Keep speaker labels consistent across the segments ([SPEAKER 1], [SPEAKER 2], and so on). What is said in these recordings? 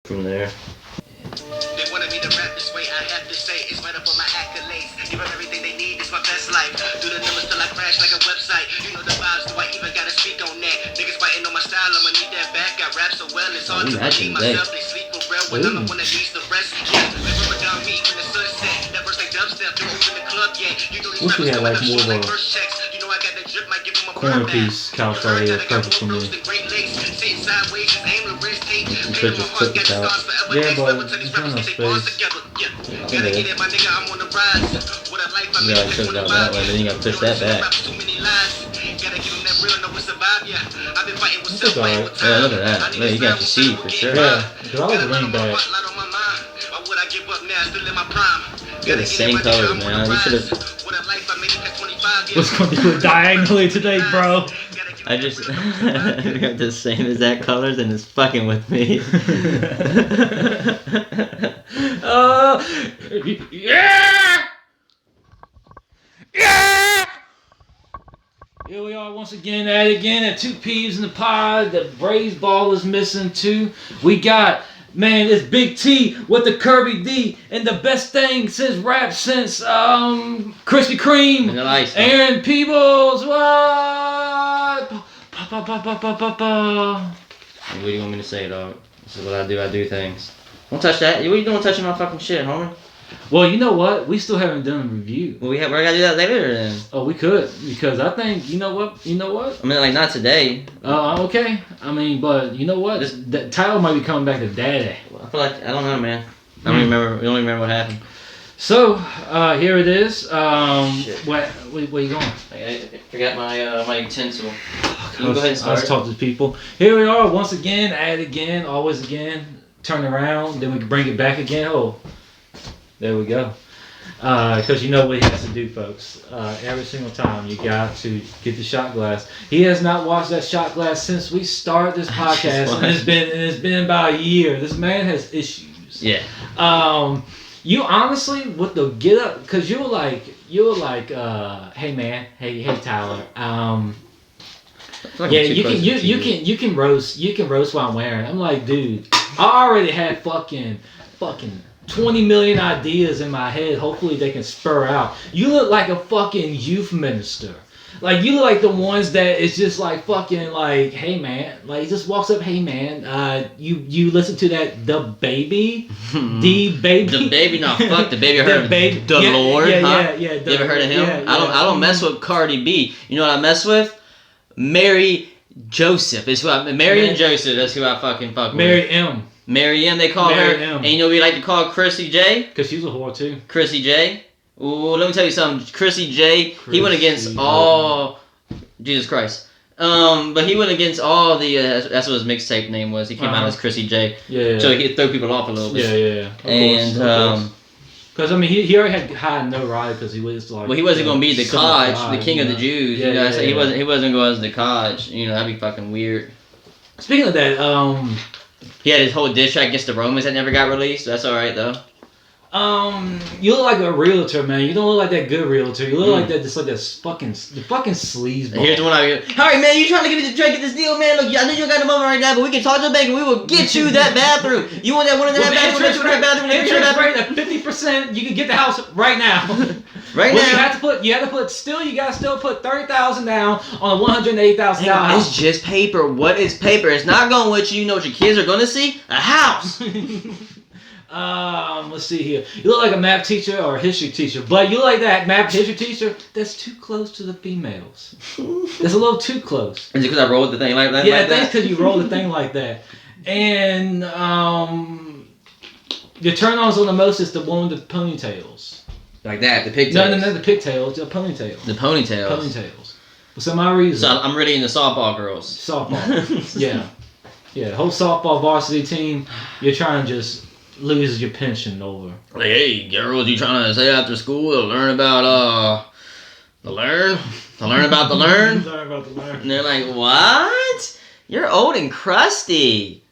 [SPEAKER 1] from there.
[SPEAKER 2] They wanted me to rap this way, I have to say it's right up on my accolades. Give them everything they need, it's my best life. Do the numbers till I crash like a website. You know the vibes, do I even gotta speak on that? Niggas fighting on my style, I'ma need that back. I rap so well, it's hard to believe myself. They sleep for real when I'm the one that needs the rest. Yeah, remember down me when the sunset. That verse like dubstep, don't open the club yet. You know these rappers coming up short like first checks. You know I got that drip, might give them a
[SPEAKER 3] corner piece couch right here, perfect for me.
[SPEAKER 1] Could just put the couch.
[SPEAKER 3] Yeah, but there's not enough space.
[SPEAKER 1] Yeah, I should have got that way, then you gotta push that back.
[SPEAKER 3] It's alright.
[SPEAKER 1] Yeah, look at that. Yeah, you got to see for sure.
[SPEAKER 3] Yeah, because I like the lean back.
[SPEAKER 1] They're the same colors, man. You should have.
[SPEAKER 3] What's going to do it diagonally today, bro?
[SPEAKER 1] I just got the same exact colors and it's fucking with me.
[SPEAKER 3] Yeah! Yeah! Here we are once again at 2 peas in the pod. The braised ball is missing too. We got, man, it's Big T with the Kirby D and the best thing since rap since Krispy Kreme.
[SPEAKER 1] Nice.
[SPEAKER 3] Aaron Peebles, what? Pa.
[SPEAKER 1] What do you want me to say, dog? This is what I do things. Don't touch that. What are you doing touching my fucking shit, homie?
[SPEAKER 3] Well, you know what? We still haven't done a review.
[SPEAKER 1] Well, we're gonna do that later then.
[SPEAKER 3] Oh, we could, because I think, you know what?
[SPEAKER 1] I mean, like, not today.
[SPEAKER 3] Okay. I mean, but you know what? That Tyler might be coming back to daddy.
[SPEAKER 1] I feel like, I don't know, man. I don't remember what happened.
[SPEAKER 3] So, here it is. Where you going?
[SPEAKER 1] I forgot my utensil. You can go ahead and start.
[SPEAKER 3] Let's talk to the people. Here we are once again, at it again, always again. Turn around, then we can bring it back again. Oh, there we go. Because you know what he has to do, folks. Every single time you got to get the shot glass. He has not washed that shot glass since we started this podcast, and it's been about a year. This man has issues.
[SPEAKER 1] Yeah.
[SPEAKER 3] You honestly, with the get up, because you were like, hey man, hey Tyler, yeah, you can roast what I'm wearing. I'm like, dude, I already had fucking 20 million ideas in my head. Hopefully they can spur out. You look like a fucking youth minister. Like, you look like the ones that it's just like fucking like, hey man, like he just walks up, hey man, you listen to that The Baby? The Baby?
[SPEAKER 1] No, fuck The Baby. I heard of The Lord, huh?
[SPEAKER 3] Yeah.
[SPEAKER 1] You ever heard of him? I don't mess with Cardi B. You know what I mess with? Mary Joseph. It's who Mary and Joseph, that's who I fucking fuck with. Mary M, they call
[SPEAKER 3] Mary
[SPEAKER 1] her.
[SPEAKER 3] M.
[SPEAKER 1] And you know we like to call Chrissy J?
[SPEAKER 3] Because she's a whore too.
[SPEAKER 1] Chrissy J? Ooh, let me tell you something. Chrissy J, he went against all... Jesus Christ. But he went against all the... that's what his mixtape name was. He came out as Chrissy J.
[SPEAKER 3] Yeah.
[SPEAKER 1] So he could throw people off a little bit.
[SPEAKER 3] Yeah.
[SPEAKER 1] And...
[SPEAKER 3] Because, I mean, he already had no right because he was like...
[SPEAKER 1] Well, he wasn't going to be the Koch, the king of the Jews.
[SPEAKER 3] Yeah,
[SPEAKER 1] you know,
[SPEAKER 3] yeah.
[SPEAKER 1] He wasn't going as the Koch. You know, that'd be fucking weird.
[SPEAKER 3] Speaking of that,
[SPEAKER 1] he had his whole diss track against the Romans that never got released. That's alright, though.
[SPEAKER 3] You look like a realtor, man. You don't look like that good realtor. You look like that, just like that fucking sleazeball.
[SPEAKER 1] Here's the one I get. Alright, man, you trying to give me the drink at this deal, man? Look, I know you got the moment right now, but we can talk to the bank and we will get you that bathroom. You want that one in that bathroom?
[SPEAKER 3] Interest rate at 50%. You can get the house right now.
[SPEAKER 1] Right now.
[SPEAKER 3] You gotta put $30,000 down on a $180,000 house.
[SPEAKER 1] It's just paper. What is paper? It's not going with you. You know what your kids are gonna see? A house.
[SPEAKER 3] Let's see here. You look like a math teacher or a history teacher, but you look like that math history teacher that's too close to the females. That's a little too close.
[SPEAKER 1] Is it because I rolled the thing like that?
[SPEAKER 3] Yeah, I think it's because you rolled the thing like that. And your turn-ons on the most is the one with the ponytails.
[SPEAKER 1] Like that, the pigtails.
[SPEAKER 3] No, the pigtails, the ponytails.
[SPEAKER 1] The ponytails.
[SPEAKER 3] Ponytails. For some odd reason.
[SPEAKER 1] So I'm really into softball girls.
[SPEAKER 3] Softball. Yeah. Whole softball varsity team. You're trying to just lose your pension over.
[SPEAKER 1] Like, hey, girls, you trying to stay after school to learn about the learn? To learn about the learn?
[SPEAKER 3] Learn about the learn.
[SPEAKER 1] And they're like, what? You're old and crusty.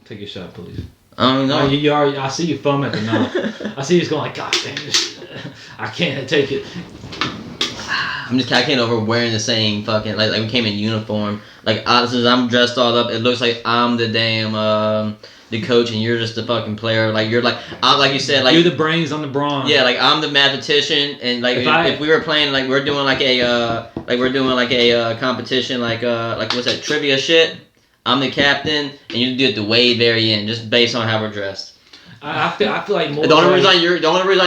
[SPEAKER 3] Take a shot, please.
[SPEAKER 1] No.
[SPEAKER 3] You already, I see you foam at the mouth. I see you going like, God damn this. I can't take it.
[SPEAKER 1] I can't over wearing the same fucking like we came in uniform. Like since I'm dressed all up, it looks like I'm the damn the coach and you're just the fucking player. Like you're like like you said, like
[SPEAKER 3] you're the brains on the brawn.
[SPEAKER 1] Yeah, like I'm the mathematician, and like if we were playing, like we're doing like a competition, like what's that trivia shit? I'm the captain, and you do it the way very end, just based on how we're dressed.
[SPEAKER 3] I feel like more.
[SPEAKER 1] The only reason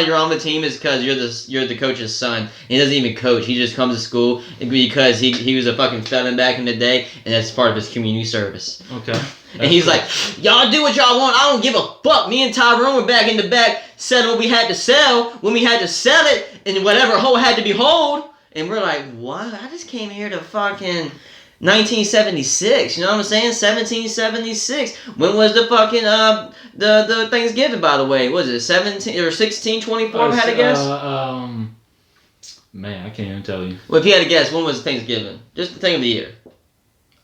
[SPEAKER 1] you're on the team is because you're the coach's son. He doesn't even coach. He just comes to school because he was a fucking felon back in the day, and that's part of his community service.
[SPEAKER 3] Okay.
[SPEAKER 1] And he's like, y'all do what y'all want. I don't give a fuck. Me and Tyrone were back in the back selling what we had to sell when we had to sell it, and whatever hole had to be hold. And we're like, what? I just came here to fucking 1976. You know what I'm saying? 1776. When was the fucking the Thanksgiving? By the way, was it 17 or 1624? If I had to guess.
[SPEAKER 3] Man, I can't even tell you.
[SPEAKER 1] Well, if you had to guess, when was Thanksgiving? Just the thing of the year.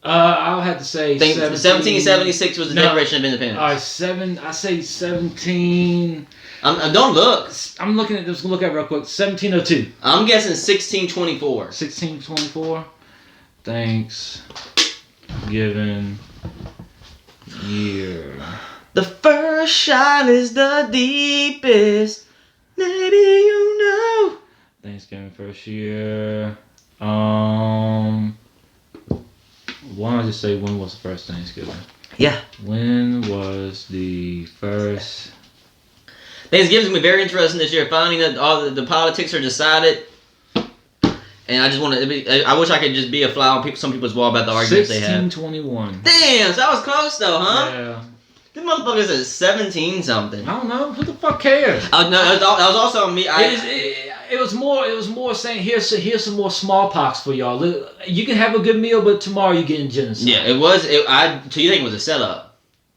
[SPEAKER 3] I'll have to say
[SPEAKER 1] 1776 was the Declaration of Independence.
[SPEAKER 3] All right, I say 17.
[SPEAKER 1] Don't look.
[SPEAKER 3] I'm looking at this. Look at it real quick. 1702.
[SPEAKER 1] I'm guessing 1624.
[SPEAKER 3] 1624. Thanksgiving year.
[SPEAKER 1] The first shot is the deepest. Maybe you know.
[SPEAKER 3] Thanksgiving first year. Why don't I just say when was the first Thanksgiving?
[SPEAKER 1] Yeah.
[SPEAKER 3] When was the first?
[SPEAKER 1] Thanksgiving's gonna be very interesting this year. Finally, that all the politics are decided, and I just want to. I wish I could just be a fly on some people's wall about the arguments they have.
[SPEAKER 3] 1621.
[SPEAKER 1] Damn, so that was close though, huh?
[SPEAKER 3] Yeah.
[SPEAKER 1] This motherfucker's at 17 something.
[SPEAKER 3] I don't know. Who the fuck cares?
[SPEAKER 1] No, that was also on me.
[SPEAKER 3] It was more saying here's some more smallpox for y'all. You can have a good meal, but tomorrow you're getting genocide.
[SPEAKER 1] Yeah, it was. So you think it was a setup?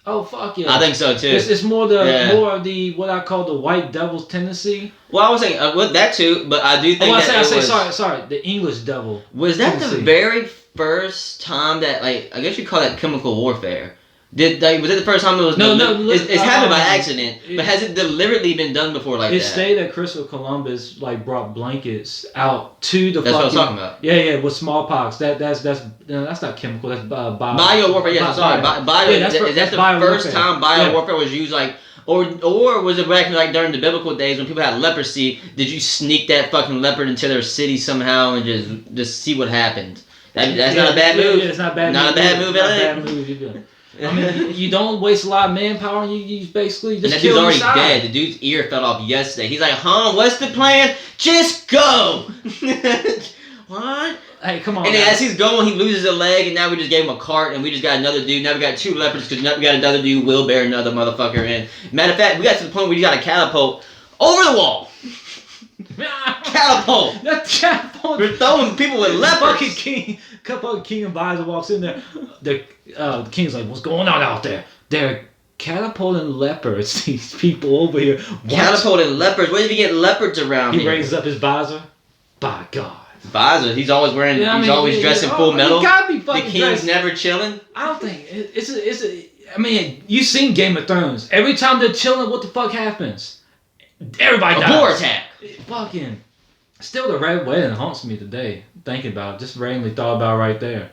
[SPEAKER 3] Oh fuck yeah!
[SPEAKER 1] I think so too.
[SPEAKER 3] It's more of the what I call the white devil's tendency.
[SPEAKER 1] Well, I was saying that too, but I do think
[SPEAKER 3] sorry. The English devil.
[SPEAKER 1] Was that the very first time that I guess you call that chemical warfare? Was it the first time it was?
[SPEAKER 3] No.
[SPEAKER 1] It's happened by accident, but has it deliberately been done before like that?
[SPEAKER 3] It stated that Christopher Columbus brought blankets out to the.
[SPEAKER 1] That's what I was talking about.
[SPEAKER 3] Yeah, with smallpox. That's not chemical. That's
[SPEAKER 1] bio warfare. Yeah, sorry. That's the first time bio warfare was used. Or was it back during the biblical days when people had leprosy? Did you sneak that fucking leopard into their city somehow and just see what happened? That's not a bad move.
[SPEAKER 3] Yeah, it's not a bad move. Not a bad move. I mean, you don't waste a lot of manpower, and you basically just kill him.
[SPEAKER 1] And that dude's already dead. The dude's ear fell off yesterday. He's like, what's the plan? Just go! What?
[SPEAKER 3] Hey, come on.
[SPEAKER 1] And then as he's going, he loses a leg, and now we just gave him a cart, and we just got another dude. Now we got two leopards, because we got another dude will bear another motherfucker in. Matter of fact, we got to the point where we got a catapult over the wall. Catapult!
[SPEAKER 3] That's catapult!
[SPEAKER 1] We're throwing people with leopards.
[SPEAKER 3] Fucking king and Bizer walks in there. The king's like, what's going on out there? They're catapulting leopards. These people over here.
[SPEAKER 1] Catapulting leopards? Where did you get leopards around here?
[SPEAKER 3] He raises up his visor. By God.
[SPEAKER 1] Visor? He's always wearing. He's always dressed in full metal.
[SPEAKER 3] He gotta be fucking
[SPEAKER 1] the king's never chilling.
[SPEAKER 3] I don't think I mean, you've seen Game of Thrones. Every time they're chilling, what the fuck happens? Everybody dies.
[SPEAKER 1] A war attack.
[SPEAKER 3] Fucking. Still, the Red Wedding haunts me today. Thinking about it. Just randomly thought about it right there.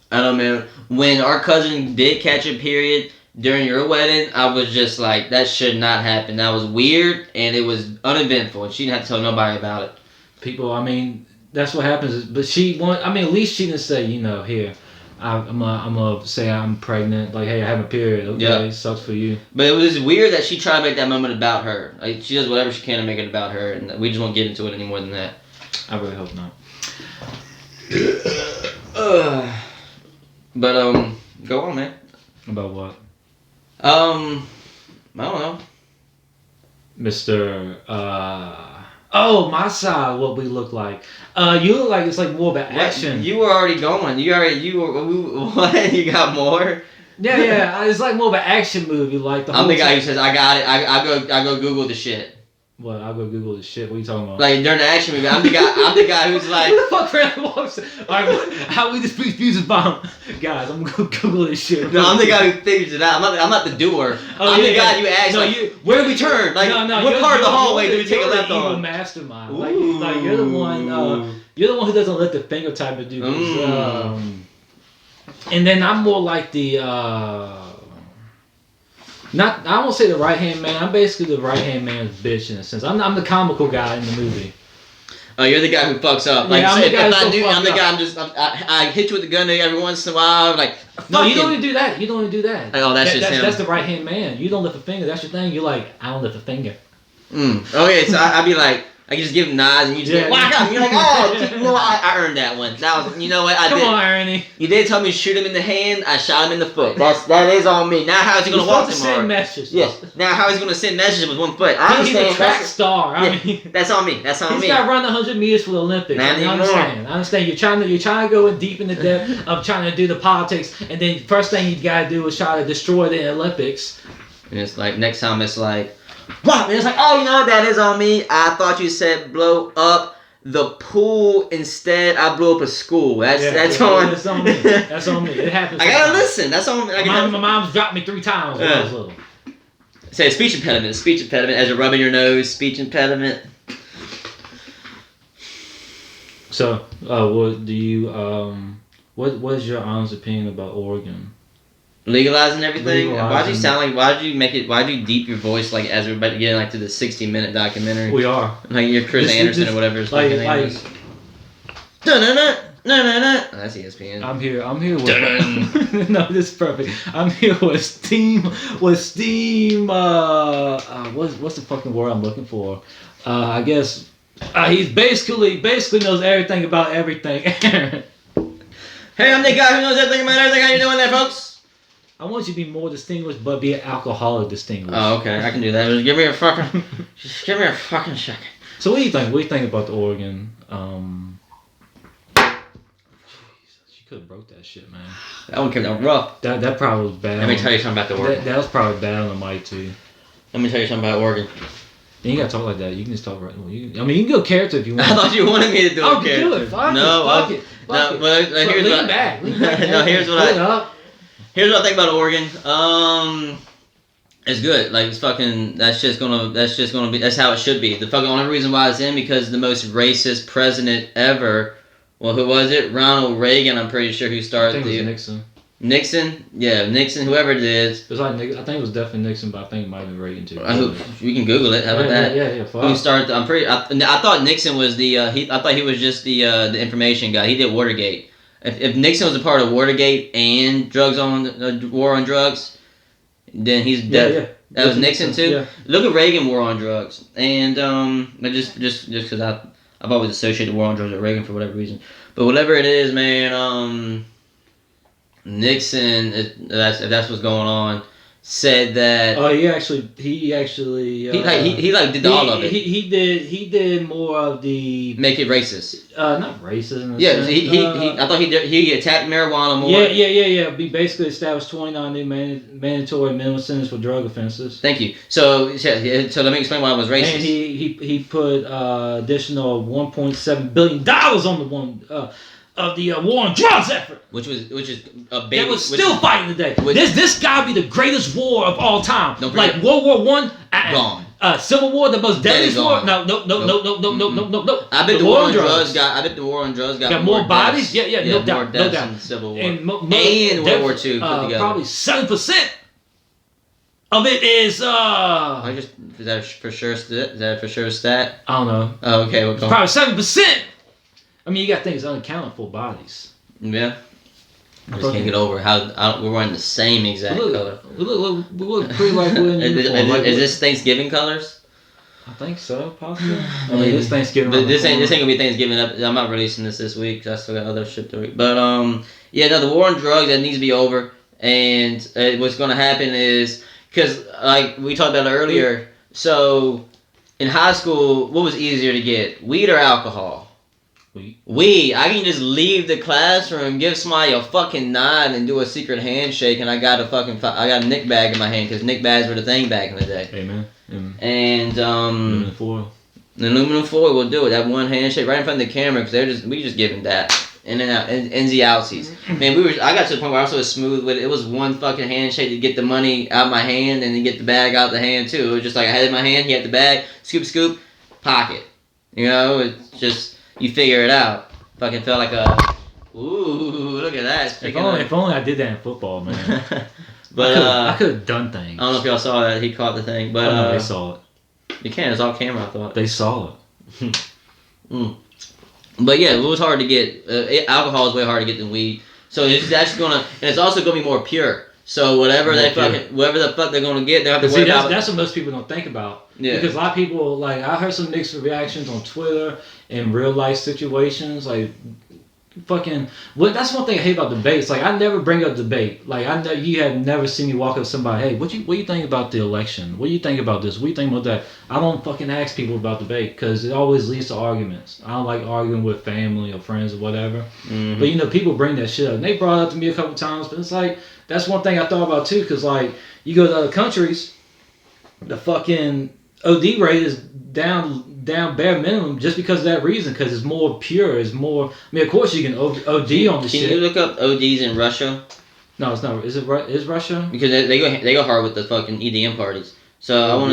[SPEAKER 1] I don't know, man. When our cousin did catch a period during your wedding, I was just like, that should not happen. That was weird, and it was uneventful, and she didn't have to tell nobody about it.
[SPEAKER 3] People, I mean, that's what happens. But at least she didn't say, here, I'm gonna say I'm pregnant. Like, hey, I have a period. Okay, yeah. It sucks for you.
[SPEAKER 1] But it was weird that she tried to make that moment about her. Like, she does whatever she can to make it about her, and we just won't get into it any more than that.
[SPEAKER 3] I really hope not.
[SPEAKER 1] But go on, man.
[SPEAKER 3] About what?
[SPEAKER 1] I don't know.
[SPEAKER 3] Mr. Oh, my side, what we look like. You look like it's like more about action.
[SPEAKER 1] You were already going. What? You got more?
[SPEAKER 3] Yeah. It's like more of an action movie. Like
[SPEAKER 1] I'm the guy who says, I got it. I go Google the shit.
[SPEAKER 3] What? I'll go Google the shit. What are you talking about?
[SPEAKER 1] Like during the action movie, I'm the guy who's like.
[SPEAKER 3] Who the fuck ran walks? Alright, how we just use a bomb, guys? I'm gonna go Google this shit.
[SPEAKER 1] No, I'm the guy who figures it out. I'm not the doer. I'm the guy who asks. Where do we turn? Like, what part of the hallway do we take a left on?
[SPEAKER 3] You're the evil mastermind. Like you're the one. You're the one who doesn't let the finger type of do this. And then I'm more like the not. I won't say the right hand man. I'm basically the right hand man's bitch in a sense. I'm the comical guy in the movie.
[SPEAKER 1] Oh, you're the guy who fucks up. Like,
[SPEAKER 3] Yeah, I'm
[SPEAKER 1] say,
[SPEAKER 3] the guy
[SPEAKER 1] if
[SPEAKER 3] who
[SPEAKER 1] I do, I'm the
[SPEAKER 3] fuck
[SPEAKER 1] guy. I hit you with the gun every once in a while. Like,
[SPEAKER 3] No, you don't
[SPEAKER 1] fucking-
[SPEAKER 3] even do that. You don't even do that.
[SPEAKER 1] Oh, that's just him.
[SPEAKER 3] That's the right hand man. You don't lift a finger. That's your thing. You're like, I don't lift a finger.
[SPEAKER 1] Okay, so I'd be like, I can just give him nods and you just
[SPEAKER 3] Yeah.
[SPEAKER 1] whack up. You're like, oh, you know what? I earned that one. That was, you know what? I
[SPEAKER 3] Come
[SPEAKER 1] did.
[SPEAKER 3] on, Ernie.
[SPEAKER 1] You did tell me to shoot him in the hand. I shot him in the foot. That is on me. Now how is he
[SPEAKER 3] You're
[SPEAKER 1] gonna walk
[SPEAKER 3] supposed to
[SPEAKER 1] tomorrow?
[SPEAKER 3] send messages.
[SPEAKER 1] Yes. Now how is he gonna send messages with one foot? I
[SPEAKER 3] He's
[SPEAKER 1] understand.
[SPEAKER 3] a track star. I mean,
[SPEAKER 1] That's on me. That's on
[SPEAKER 3] he's
[SPEAKER 1] me.
[SPEAKER 3] got to run 100 meters for the Olympics.
[SPEAKER 1] Not
[SPEAKER 3] I mean, I
[SPEAKER 1] anymore.
[SPEAKER 3] understand. I understand. You're trying to go in deep in the depth of trying to do the politics, and then first thing you gotta do is try to destroy the Olympics.
[SPEAKER 1] And it's like next time it's like, wow. And it's like, oh, you know what? That is on me. I thought you said blow up the pool. Instead, I blew up a school. That's on.
[SPEAKER 3] That's on me. That's on me. It happens.
[SPEAKER 1] I gotta
[SPEAKER 3] sometimes.
[SPEAKER 1] listen. That's on me.
[SPEAKER 3] My mom's dropped me 3 times when I was little.
[SPEAKER 1] Say speech impediment. Speech impediment. As you're rubbing your nose. Speech impediment.
[SPEAKER 3] So, what do you what is your honest opinion about Oregon?
[SPEAKER 1] Legalizing everything.
[SPEAKER 3] Legalizing.
[SPEAKER 1] Why'd you sound like? Why'd you make it? Why'd you deep your voice like as we're about to get like to the 60-minute documentary?
[SPEAKER 3] We are.
[SPEAKER 1] Like you're Chris Anderson or whatever his fucking name is. No. Oh, that's ESPN.
[SPEAKER 3] I'm here with no, this is perfect. I'm here with Steam. What's the fucking word I'm looking for? I guess he's basically knows everything about everything.
[SPEAKER 1] Hey, I'm the guy who knows everything about everything. How you doing there, folks?
[SPEAKER 3] I want you to be more distinguished, but be an alcoholic distinguished.
[SPEAKER 1] Oh, okay, I can do that. Just give me a fucking second.
[SPEAKER 3] So what do you think? What do you think about the Oregon? She could have broke that shit, man.
[SPEAKER 1] That one came down rough.
[SPEAKER 3] That probably was bad.
[SPEAKER 1] Let me tell you something about the Oregon.
[SPEAKER 3] That was probably bad on the mic too.
[SPEAKER 1] Let me tell you something about Oregon.
[SPEAKER 3] You ain't gotta talk like that. You can just talk right. You can go character if you want.
[SPEAKER 1] I thought you wanted me to do
[SPEAKER 3] Oh,
[SPEAKER 1] it. Okay.
[SPEAKER 3] do it. Fuck
[SPEAKER 1] No,
[SPEAKER 3] it.
[SPEAKER 1] no. But here's
[SPEAKER 3] lean
[SPEAKER 1] what.
[SPEAKER 3] back.
[SPEAKER 1] No, here's what Here's what I think about Oregon. It's good. Like it's fucking. That's just gonna be. That's how it should be. The fucking only reason why it's in because the most racist president ever. Well, who was it? Ronald Reagan. I'm pretty sure who
[SPEAKER 3] I
[SPEAKER 1] started
[SPEAKER 3] think it was Nixon.
[SPEAKER 1] Nixon. Yeah, Nixon. Whoever it is.
[SPEAKER 3] It was like I think it was definitely Nixon, but I think it might have been Reagan too.
[SPEAKER 1] You can Google it. How about that?
[SPEAKER 3] Yeah. Fuck.
[SPEAKER 1] Who started? I thought Nixon was the. I thought he was just the information guy. He did Watergate. If Nixon was a part of Watergate and war on drugs, then he's dead.
[SPEAKER 3] Yeah.
[SPEAKER 1] That was Nixon too.
[SPEAKER 3] Yeah.
[SPEAKER 1] Look at Reagan war on drugs, and but just because I've always associated war on drugs with Reagan for whatever reason. But whatever it is, man, Nixon, if that's what's going on, said that.
[SPEAKER 3] Oh, he actually.
[SPEAKER 1] He did all of it.
[SPEAKER 3] He did more of the
[SPEAKER 1] Make it racist.
[SPEAKER 3] not racist. In a
[SPEAKER 1] Yeah,
[SPEAKER 3] sense.
[SPEAKER 1] I thought he attacked marijuana more.
[SPEAKER 3] Yeah. He basically established 29 new mandatory minimum sentences for drug offenses.
[SPEAKER 1] Thank you. So let me explain why it was racist.
[SPEAKER 3] And he put additional $1.7 billion on the one of the war on drugs effort.
[SPEAKER 1] Which is a baby.
[SPEAKER 3] That was still fighting today.
[SPEAKER 1] Which-
[SPEAKER 3] This gotta be the greatest war of all time.
[SPEAKER 1] Don't
[SPEAKER 3] Like
[SPEAKER 1] forget.
[SPEAKER 3] World War One,
[SPEAKER 1] Gone.
[SPEAKER 3] Civil War, the most
[SPEAKER 1] Dead is
[SPEAKER 3] deadliest war.
[SPEAKER 1] gone.
[SPEAKER 3] No.
[SPEAKER 1] I bet the war on drugs got
[SPEAKER 3] more
[SPEAKER 1] deaths.
[SPEAKER 3] bodies. Yeah, no
[SPEAKER 1] more
[SPEAKER 3] doubt, no
[SPEAKER 1] deaths
[SPEAKER 3] doubt.
[SPEAKER 1] in Civil War.
[SPEAKER 3] And
[SPEAKER 1] World War II put together.
[SPEAKER 3] Probably 7% of it is.
[SPEAKER 1] Is that for sure? Is that for sure stat?
[SPEAKER 3] I don't know.
[SPEAKER 1] Oh, okay. We'll go.
[SPEAKER 3] Probably 7%. I mean, you got things unaccounted for bodies.
[SPEAKER 1] Yeah. I just can't get over how we're wearing the same exact color.
[SPEAKER 3] We look pretty like we're in uniform.
[SPEAKER 1] Is this Thanksgiving colors?
[SPEAKER 3] I think so, possibly. I mean, this Thanksgiving.
[SPEAKER 1] But this ain't gonna be Thanksgiving. I'm not releasing this week because I still got other shit to read. But yeah, no, the war on drugs that needs to be over. And what's gonna happen is because like we talked about earlier. So in high school, what was easier to get, weed or alcohol? Weed. I can just leave the classroom, give somebody a fucking nod, and do a secret handshake, and I got a Nick bag in my hand because Nick bags were the thing back in the day.
[SPEAKER 3] Amen.
[SPEAKER 1] And
[SPEAKER 3] Aluminum foil.
[SPEAKER 1] The aluminum foil will do it. That one handshake right in front of the camera because we just giving that in and out, ins and outsies. Man, I got to the point where I was so smooth with it. It was one fucking handshake to get the money out my hand and then get the bag out the hand too. It was just like I had it in my hand, he had the bag, scoop, pocket. You know, it's just. you figure it out. Fucking felt like a. Ooh, look at that.
[SPEAKER 3] If only I did that in football, man.
[SPEAKER 1] But
[SPEAKER 3] I could have done things.
[SPEAKER 1] I don't know if y'all saw that. He caught the thing, but
[SPEAKER 3] no, they saw it.
[SPEAKER 1] You can. It's off camera. I thought
[SPEAKER 3] they saw it.
[SPEAKER 1] But yeah, it was hard to get. Alcohol is way harder to get than weed. So that's gonna, and it's also gonna be more pure. So whatever whatever the fuck they're gonna get, they have to worry about.
[SPEAKER 3] That's what most people don't think about.
[SPEAKER 1] Yeah.
[SPEAKER 3] Because a lot of people, like, I heard some mixed reactions on Twitter in real life situations, like. Fucking, well, that's one thing I hate about debates. Like, I never bring up debate. Like, I know you have never seen me walk up to somebody. Hey, what you think about the election? What do you think about this? What do you think about that? I don't fucking ask people about debate because it always leads to arguments. I don't like arguing with family or friends or whatever. Mm-hmm. But you know, people bring that shit up. And they brought it up to me a couple times. But it's like that's one thing I thought about too. Because like you go to other countries, the fucking OD rate is down bare minimum just because of that reason, because it's more pure, it's more. I mean, of course you can OD on the shit.
[SPEAKER 1] Can you look up ODs in Russia?
[SPEAKER 3] No, it's not. Is Russia?
[SPEAKER 1] Because they go hard with the fucking EDM parties. So I want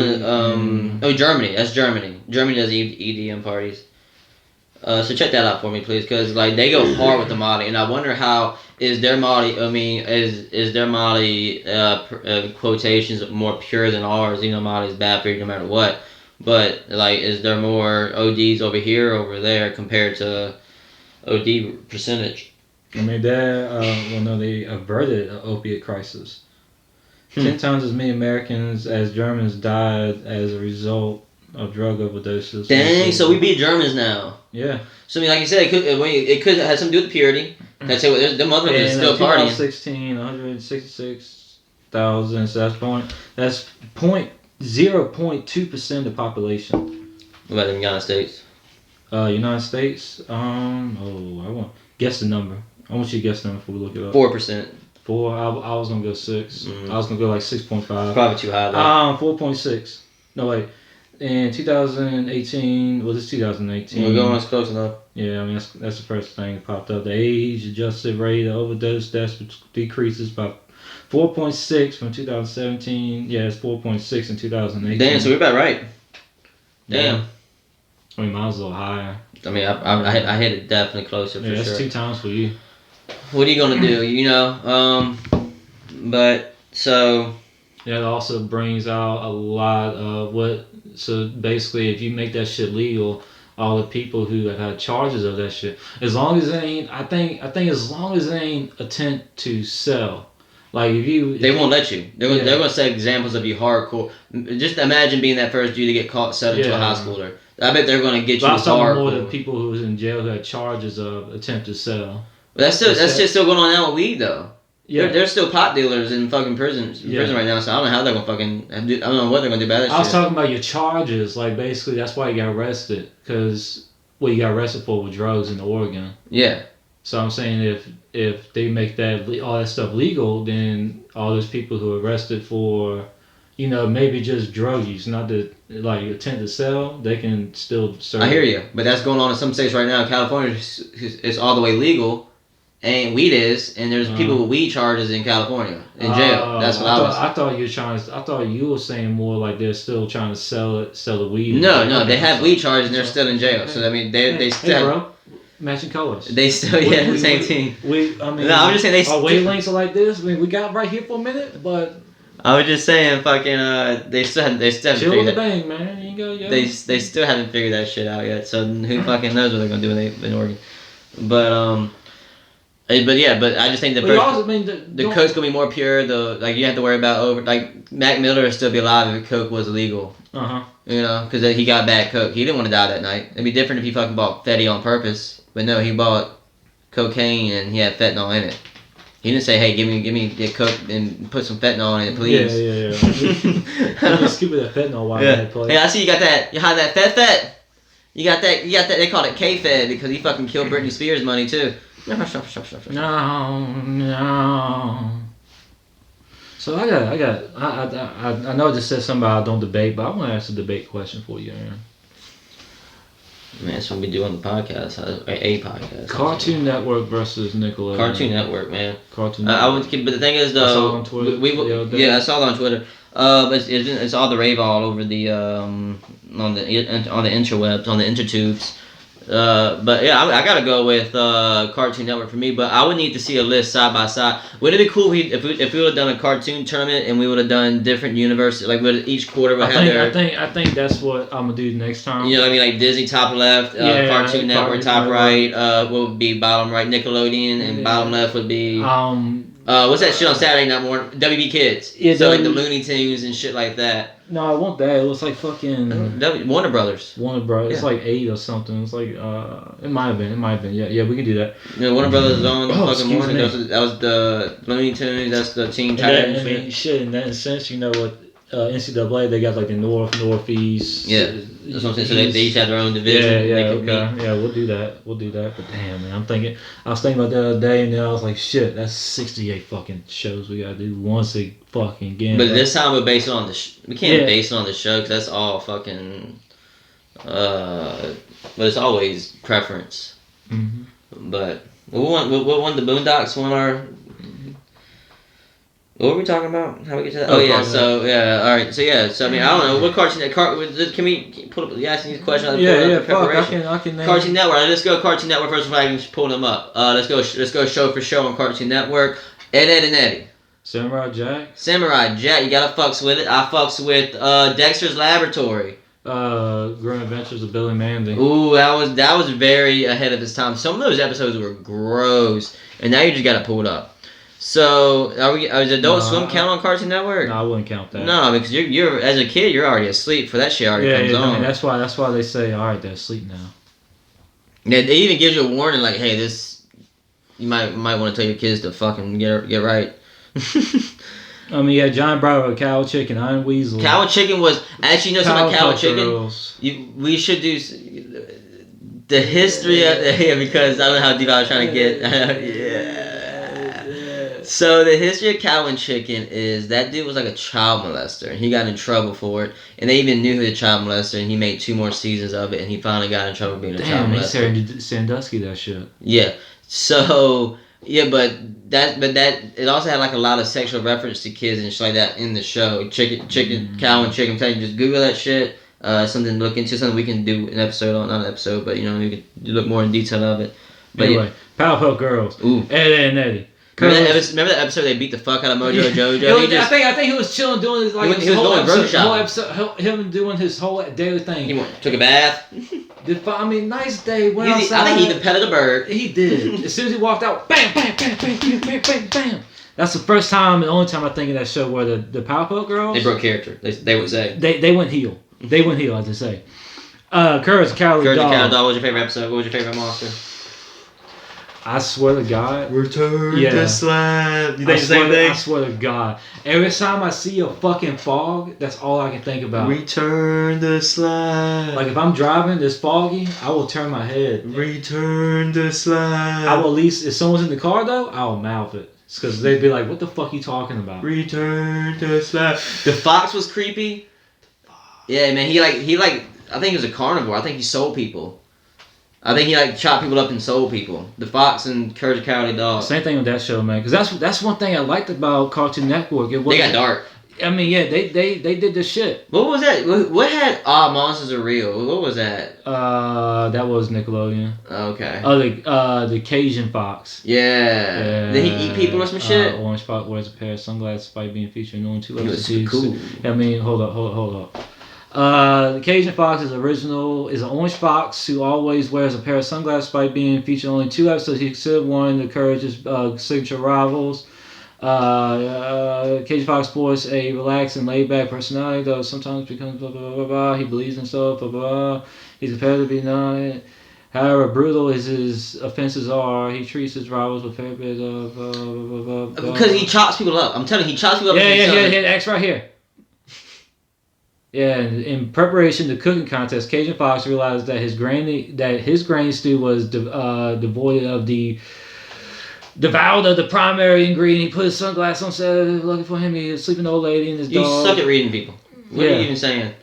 [SPEAKER 1] to Germany. That's Germany. Germany does EDM parties. So check that out for me, please, because like they go hard with the Molly, and I wonder how is their Molly. I mean, is their Molly quotations more pure than ours? You know, Molly is bad for you no matter what. But like, is there more ODs over here, over there, compared to OD percentage?
[SPEAKER 3] I mean, they averted an opiate crisis. 10 times as many Americans as Germans died as a result of drug overdoses.
[SPEAKER 1] Dang, so we beat Germans now.
[SPEAKER 3] Yeah.
[SPEAKER 1] So I mean, like you said, it could have something to do with purity. That's it. The mother is still partying.
[SPEAKER 3] 2016, 166,000. So that's 0.2% of the population.
[SPEAKER 1] What about the United States?
[SPEAKER 3] United States. I want guess the number. I want you to guess the number before we look it up.
[SPEAKER 1] 4%.
[SPEAKER 3] 4. I was gonna go 6. Mm-hmm. I was gonna go like 6.5.
[SPEAKER 1] Probably too high.
[SPEAKER 3] 4.6. No wait. In 2018, well, this 2018.
[SPEAKER 1] We're going close enough.
[SPEAKER 3] Yeah, I mean that's the first thing that popped up. The age-adjusted rate of overdose deaths decreases by 4.6 from 2017. Yeah, it's 4.6 in 2018.
[SPEAKER 1] Damn, so we're about right. Damn.
[SPEAKER 3] Yeah. I mean, mine's a little higher.
[SPEAKER 1] I mean, I hit it definitely closer for sure.
[SPEAKER 3] Yeah, that's 2 times for you.
[SPEAKER 1] What are you gonna do? You know, but so.
[SPEAKER 3] That also brings out a lot of what. So basically, if you make that shit legal, all the people who have had charges of that shit, as long as it ain't, I think as long as it ain't attempt to sell. Like they
[SPEAKER 1] won't let you. They're gonna say examples of you hardcore. Just imagine being that first Jew to get caught selling to a high schooler. I bet they're gonna get you hardcore. I was talking more than
[SPEAKER 3] people who was in jail who had charges of attempt to sell.
[SPEAKER 1] But that's just still going on now with weed though. Yeah, there's still pot dealers in fucking prison right now. So I don't know how they're gonna fucking. I don't know what they're gonna do about that.
[SPEAKER 3] I was talking about your charges. Like basically, that's why you got arrested because you got arrested for with drugs in Oregon.
[SPEAKER 1] Yeah.
[SPEAKER 3] So I'm saying if they make all that stuff legal, then all those people who are arrested for, you know, maybe just drug use, not to like attempt to sell, they can still serve.
[SPEAKER 1] I hear you, but that's going on in some states right now. California is all the way legal, and weed is, and there's people with weed charges in California in jail. That's what
[SPEAKER 3] I thought you were saying more like they're still trying to sell the weed.
[SPEAKER 1] No, they have weed charges and they're still in jail. So I mean, they still.
[SPEAKER 3] Bro. Matching colors.
[SPEAKER 1] They still, same team.
[SPEAKER 3] I'm
[SPEAKER 1] just saying
[SPEAKER 3] our wavelengths are like this. I mean, we got right here for a minute, but
[SPEAKER 1] I was just saying, fucking, they still haven't
[SPEAKER 3] chill with the bang, man. You go, yo.
[SPEAKER 1] They still haven't figured that shit out yet. So who fucking knows what they're gonna do in Oregon? But I just think the coke's gonna be more pure. You have to worry about Mac Miller would still be alive if coke was illegal. You know, because he got bad coke. He didn't want to die that night. It'd be different if he fucking bought Fetty on purpose. But no, he bought cocaine and he had fentanyl in it. He didn't say, "Hey, give me the coke and put some fentanyl in it, please."
[SPEAKER 3] Yeah. Just keep that fentanyl while that place.
[SPEAKER 1] Hey, I see you got that. You have that fet. You got that. They call it K-Fed because he fucking killed Britney Spears' money too.
[SPEAKER 3] No. So I know I just said something about I don't debate, but I want to ask a debate question for you, Aaron.
[SPEAKER 1] Man, that's what we do on the podcast. A podcast.
[SPEAKER 3] Cartoon Network versus Nickelodeon.
[SPEAKER 1] Cartoon Network, man.
[SPEAKER 3] Cartoon Network.
[SPEAKER 1] But the thing is, though,
[SPEAKER 3] I saw it on Twitter.
[SPEAKER 1] I saw it on Twitter. It's all the rave all over the on the interwebs, on the intertubes. But yeah, I gotta go with Cartoon Network for me. But I would need to see a list side by side. Would it be cool if we would have done a cartoon tournament and we would have done different universes? Like each quarter would have their.
[SPEAKER 3] I think that's what I'm gonna do next time.
[SPEAKER 1] You know what I mean? Like Disney top left, Cartoon Network top right. What would be bottom right? Nickelodeon, and bottom left would be. What's that shit on Saturday night morning? WB Kids.
[SPEAKER 3] Yeah,
[SPEAKER 1] so like the Looney Tunes and shit like that.
[SPEAKER 3] No, I want that. It was like fucking
[SPEAKER 1] Warner Brothers.
[SPEAKER 3] Warner Brothers. It's like 8 or something. It's like it might have been. Yeah, we can do that.
[SPEAKER 1] Yeah, Warner Brothers is on fucking morning. That was the Looney Tunes. That's the Teen Titans.
[SPEAKER 3] I mean, shit. In that sense, you know what? NCAA, they got like the North, Northeast.
[SPEAKER 1] Yeah, that's what I'm saying. So they each have their own division.
[SPEAKER 3] Yeah, we'll do that. But damn, man, I was thinking about the other day, and then I was like, shit, that's 68 fucking shows we gotta do once a fucking game.
[SPEAKER 1] But this time we're based on we can't base it on the show because that's all fucking. But it's always preference.
[SPEAKER 3] Mm-hmm.
[SPEAKER 1] But we won the Boondocks won our. What were we talking about? How we get to that? All right. So I mean, I don't know what Cartoon. Can we pull up? You asking these questions?
[SPEAKER 3] Fuck. I can.
[SPEAKER 1] Cartoon Network. Let's go Cartoon Network first. If I can pull them up. Let's go show for show on Cartoon Network. Ed and Eddie.
[SPEAKER 3] Samurai Jack.
[SPEAKER 1] You gotta fucks with it. I fucks with Dexter's Laboratory.
[SPEAKER 3] Grim Adventures of Billy Mandy.
[SPEAKER 1] Ooh, that was very ahead of its time. Some of those episodes were gross, and now you just gotta pull it up. So, is Adult Swim count on Cartoon Network?
[SPEAKER 3] No, I wouldn't count that.
[SPEAKER 1] No, because you're as a kid, you're already asleep for that shit already comes on.
[SPEAKER 3] I mean, that's why they say, all right, they're asleep now.
[SPEAKER 1] Yeah, they even gives you a warning like, hey, this, you might want to tell your kids to fucking get right.
[SPEAKER 3] I mean, yeah, John Bravo, Cow Chicken, Iron Weasel.
[SPEAKER 1] Cow Chicken was actually, you know something about Cow Chicken? We should do the history of because I don't know how deep I was trying to get. Yeah. So the history of Cow and Chicken is that dude was like a child molester, and he got in trouble for it. And they even knew he was a child molester, and he made 2 more seasons of it, and he finally got in trouble being a child molester.
[SPEAKER 3] Damn, Sandusky that shit.
[SPEAKER 1] Yeah. So but it also had like a lot of sexual reference to kids and shit like that in the show. Cow and Chicken. I'm telling you, just Google that shit. Something to look into. Something we can do an episode on, not an episode, but you know we can look more in detail of it. But
[SPEAKER 3] anyway, Powerpuff Girls.
[SPEAKER 1] Ooh.
[SPEAKER 3] Ed and Eddie.
[SPEAKER 1] Remember that episode they beat the fuck out of Mojo Jojo?
[SPEAKER 3] I think he was chilling doing his like
[SPEAKER 1] he was going grocery shopping.
[SPEAKER 3] Him doing his whole daily thing.
[SPEAKER 1] He took a bath.
[SPEAKER 3] I mean, nice day. Went outside.
[SPEAKER 1] I think he even petted a bird.
[SPEAKER 3] He did. As soon as he walked out, bam, bam, bam, bam, bam, bam, bam, bam. That's the first time and the only time I think of that show where the Powerpuff Girls.
[SPEAKER 1] They broke character. They would say.
[SPEAKER 3] They went heel. They went heel, as they say. Courage the Cowardly Dog.
[SPEAKER 1] What was your favorite episode? What was your favorite monster?
[SPEAKER 3] I swear to God.
[SPEAKER 1] Return the slab. You think the same thing?
[SPEAKER 3] I swear to God. Every time I see a fucking fog, that's all I can think about.
[SPEAKER 1] Return the slab.
[SPEAKER 3] Like if I'm driving, it's foggy, I will turn my head.
[SPEAKER 1] Return the slab.
[SPEAKER 3] I will at least, if someone's in the car though, I'll mouth it. It's because they'd be like, what the fuck are you talking about?
[SPEAKER 1] Return the slab. The fox was creepy. Yeah, man. He I think he was a carnivore. I think he sold people. I think he chopped people up and sold people. The Fox and Courage the Cowardly Dog.
[SPEAKER 3] Same thing with that show, man. Because that's one thing I liked about Cartoon Network.
[SPEAKER 1] They got dark.
[SPEAKER 3] I mean, yeah, they did this shit.
[SPEAKER 1] What was that? What had Monsters Are Real? What was that?
[SPEAKER 3] That was Nickelodeon.
[SPEAKER 1] Okay.
[SPEAKER 3] Oh, the Cajun Fox.
[SPEAKER 1] Yeah. Did he eat people or some shit?
[SPEAKER 3] Orange Fox wears a pair of sunglasses despite being featured in only 2 episodes.
[SPEAKER 1] He was cool.
[SPEAKER 3] I mean, hold up. The Cajun Fox is an orange fox who always wears a pair of sunglasses despite being featured in only 2 episodes. He's considered one of the Courage's signature rivals. Cajun Fox sports a relaxed and laid-back personality, though sometimes becomes blah, blah, blah, blah. He believes in himself, blah, blah. He's compared to be known. However brutal as his offenses are, he treats his rivals with a fair bit of blah.
[SPEAKER 1] Because he chops people up. I'm telling you, he chops people up.
[SPEAKER 3] Yeah, X right here. Yeah, in preparation to cooking contest, Cajun Fox realized that his grain stew was devoid of the primary ingredient. He put his sunglasses on, said, looking for him, he was sleeping old lady and his dog.
[SPEAKER 1] You suck at reading people. What are you even saying?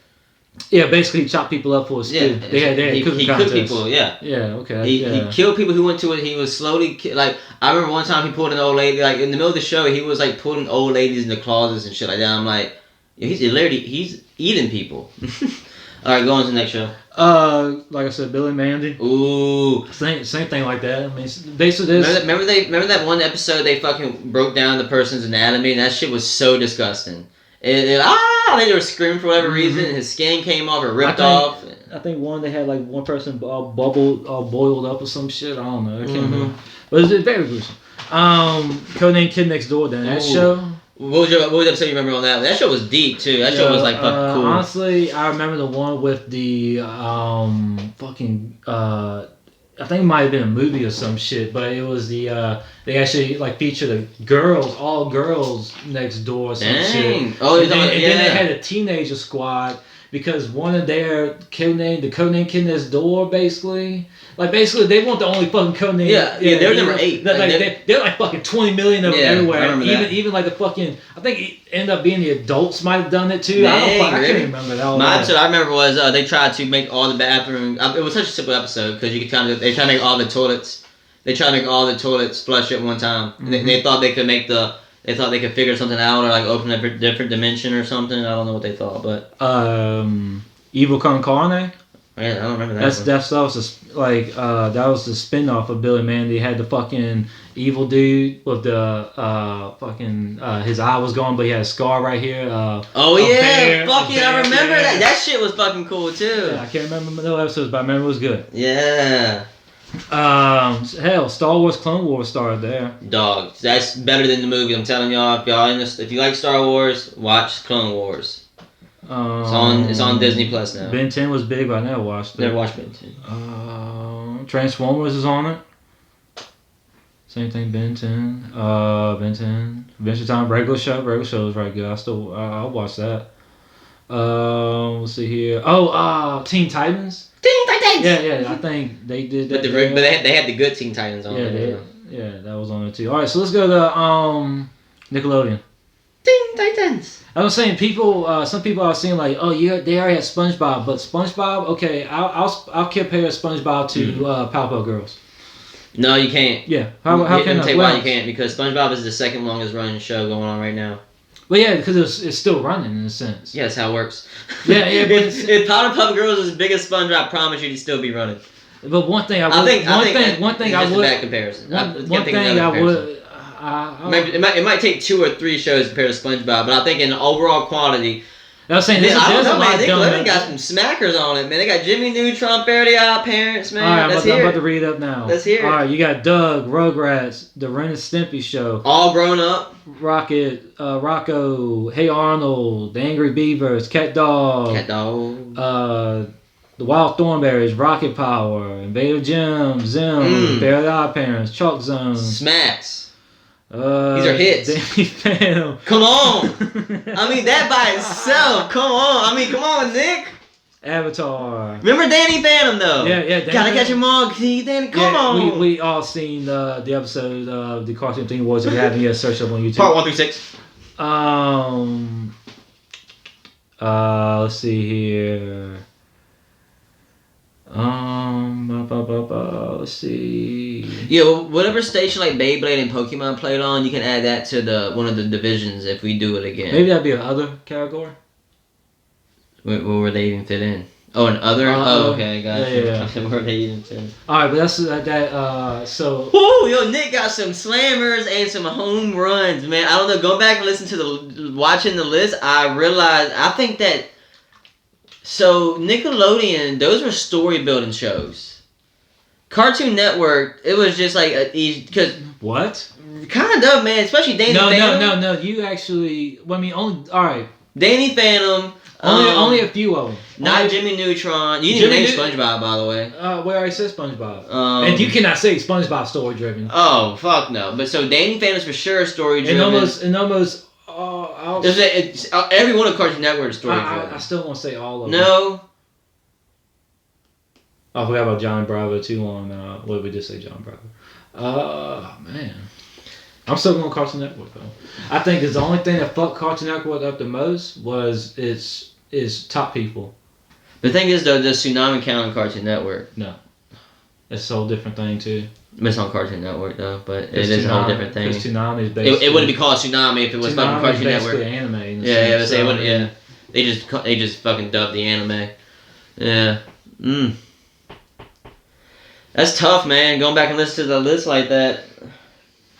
[SPEAKER 3] Yeah, basically he chopped people up for a stew.
[SPEAKER 1] Yeah,
[SPEAKER 3] he
[SPEAKER 1] cooked people, yeah.
[SPEAKER 3] Yeah, okay.
[SPEAKER 1] He killed people who went to it. He was slowly, I remember one time he pulled an old lady, in the middle of the show, he was pulling old ladies in the closets and shit like that. I'm like, he's eating people. All right, go on to the next show.
[SPEAKER 3] Like I said, Billy Mandy.
[SPEAKER 1] Ooh.
[SPEAKER 3] Same thing like that. I mean, basically this.
[SPEAKER 1] Remember that one episode they fucking broke down the person's anatomy, and that shit was so disgusting. They were screaming for whatever reason, and his skin came off or ripped off.
[SPEAKER 3] I think they had like one person bubbled, boiled up or some shit. I don't know. I can't remember. But it's very gruesome. Codename Kid Next Door. Then that show.
[SPEAKER 1] What was episode you remember on that? That show was deep too. That show was like fucking cool.
[SPEAKER 3] Honestly, I remember the one with the I think it might have been a movie or some shit, but it was the they actually like featured all girls next door or some shit.
[SPEAKER 1] Oh,
[SPEAKER 3] and then they had a teenager squad because one of their the codename Kid Next Door basically they want the only fucking codename.
[SPEAKER 1] Yeah, they're number 8.
[SPEAKER 3] They're like fucking 20 million of them everywhere.
[SPEAKER 1] I remember that.
[SPEAKER 3] Even like the fucking I think it ended up being the adults might have done it too. I can't remember that.
[SPEAKER 1] My episode I remember was they tried to make all the bathroom. It was such a simple episode because you could they tried to make all the toilets. They tried to make all the toilets flush at one time. They thought they could They thought they could figure something out or like open a different dimension or something. I don't know what they thought, but
[SPEAKER 3] Evil Con Carne.
[SPEAKER 1] Yeah, I don't remember that.
[SPEAKER 3] That was the spin-off of Billy Mandy. Had the fucking evil dude with the his eye was gone, but he had a scar right here.
[SPEAKER 1] I remember that. That shit was fucking cool too.
[SPEAKER 3] Yeah, I can't remember the episodes, but I remember it was good.
[SPEAKER 1] Yeah.
[SPEAKER 3] Hell, Star Wars Clone Wars started there.
[SPEAKER 1] Dog, that's better than the movie. I'm telling y'all. If you like Star Wars, watch Clone Wars. It's on Disney Plus now.
[SPEAKER 3] Ben 10 was big, but I never watched it.
[SPEAKER 1] Never watched Ben 10.
[SPEAKER 3] Transformers is on it. Same thing, Ben 10. Ben 10. Adventure Time, regular show is very good. I'll watch that. Let's see here. Teen Titans.
[SPEAKER 1] Teen Titans.
[SPEAKER 3] Yeah. I think they did that.
[SPEAKER 1] But they had the good Teen Titans on it.
[SPEAKER 3] Yeah, that was on it too. All right, so let's go to Nickelodeon.
[SPEAKER 1] Teen Titans.
[SPEAKER 3] I was saying some people are saying like, they already had SpongeBob, but SpongeBob, okay, I'll compare SpongeBob to Powerpuff Girls.
[SPEAKER 1] No, you can't.
[SPEAKER 3] Yeah, how can I?
[SPEAKER 1] Tell you why you can't, because SpongeBob is the second longest running show going on right now.
[SPEAKER 3] Well, yeah, because it's still running in a sense.
[SPEAKER 1] Yeah, that's how it works.
[SPEAKER 3] Yeah.
[SPEAKER 1] If Powerpuff Girls was as big as SpongeBob, I promise you'd still be running.
[SPEAKER 3] But one thing I would.
[SPEAKER 1] That's a bad comparison.
[SPEAKER 3] One thing I would.
[SPEAKER 1] It might take 2 or 3 shows compared to SpongeBob, but I think in overall quality.
[SPEAKER 3] I was saying,
[SPEAKER 1] Nickelodeon got some smackers on it, man. They got Jimmy Neutron, Fairly Odd Parents, man.
[SPEAKER 3] All right, I'm about to read up now.
[SPEAKER 1] Let's hear it.
[SPEAKER 3] All right, you got Doug, Rugrats, The Ren and Stimpy Show.
[SPEAKER 1] All grown up.
[SPEAKER 3] Rocket, Rocco, Hey Arnold, The Angry Beavers, Cat Dog. The Wild Thornberries, Rocket Power, Invader Jim, Zim, Fairly Odd Parents, Chalk Zone.
[SPEAKER 1] Smacks.
[SPEAKER 3] These
[SPEAKER 1] are hits.
[SPEAKER 3] Danny Phantom.
[SPEAKER 1] Come on. I mean, that by itself. Come on. I mean, come on, Nick.
[SPEAKER 3] Avatar.
[SPEAKER 1] Remember Danny Phantom, though?
[SPEAKER 3] Yeah.
[SPEAKER 1] Gotta catch him all. Danny, come on.
[SPEAKER 3] We all seen the episode of the Cartoon Theme Awards that we have here. Search up on YouTube.
[SPEAKER 1] Part 1 through 6.
[SPEAKER 3] Let's see here. Let's see.
[SPEAKER 1] Yeah, whatever station like Beyblade and Pokemon played on, you can add that to one of the divisions if we do it again.
[SPEAKER 3] Maybe that'd be another category.
[SPEAKER 1] Where would they even fit in? Oh, an other? Okay, gotcha.
[SPEAKER 3] Yeah.
[SPEAKER 1] Where they even fit in?
[SPEAKER 3] Alright, but that's that, so...
[SPEAKER 1] Woo! Yo, Nick got some slammers and some home runs, man. I don't know, go back and listen to watching the list, I realized, I think that... So, Nickelodeon, those were story building shows. Cartoon Network, it was just like because
[SPEAKER 3] what?
[SPEAKER 1] Kind of, man. Especially Danny Phantom.
[SPEAKER 3] No. You actually, only. All right.
[SPEAKER 1] Danny Phantom.
[SPEAKER 3] Only a few of them.
[SPEAKER 1] Not Jimmy Neutron. You didn't even name SpongeBob, by the way.
[SPEAKER 3] We already said SpongeBob. And you cannot say SpongeBob story driven.
[SPEAKER 1] Oh fuck no! But so Danny Phantom's for sure story driven.
[SPEAKER 3] And almost.
[SPEAKER 1] Every one of Cartoon Network is story driven.
[SPEAKER 3] I still want to say all of them.
[SPEAKER 1] No.
[SPEAKER 3] I forgot about Johnny Bravo too long. What did we just say, John Bravo? Man. I'm still going Cartoon Network though. I think it's the only thing that fucked Cartoon Network up the most was its top people.
[SPEAKER 1] The thing is though, does Tsunami count on Cartoon Network?
[SPEAKER 3] No. It's a whole different thing too.
[SPEAKER 1] It's on Cartoon Network though, but it is a whole different thing.
[SPEAKER 3] Tsunami is basically...
[SPEAKER 1] It wouldn't be called Tsunami if it was fucking Cartoon Network.
[SPEAKER 3] Anime.
[SPEAKER 1] Yeah. They just fucking dubbed the anime. Yeah. That's tough, man. Going back and listen to the list like that.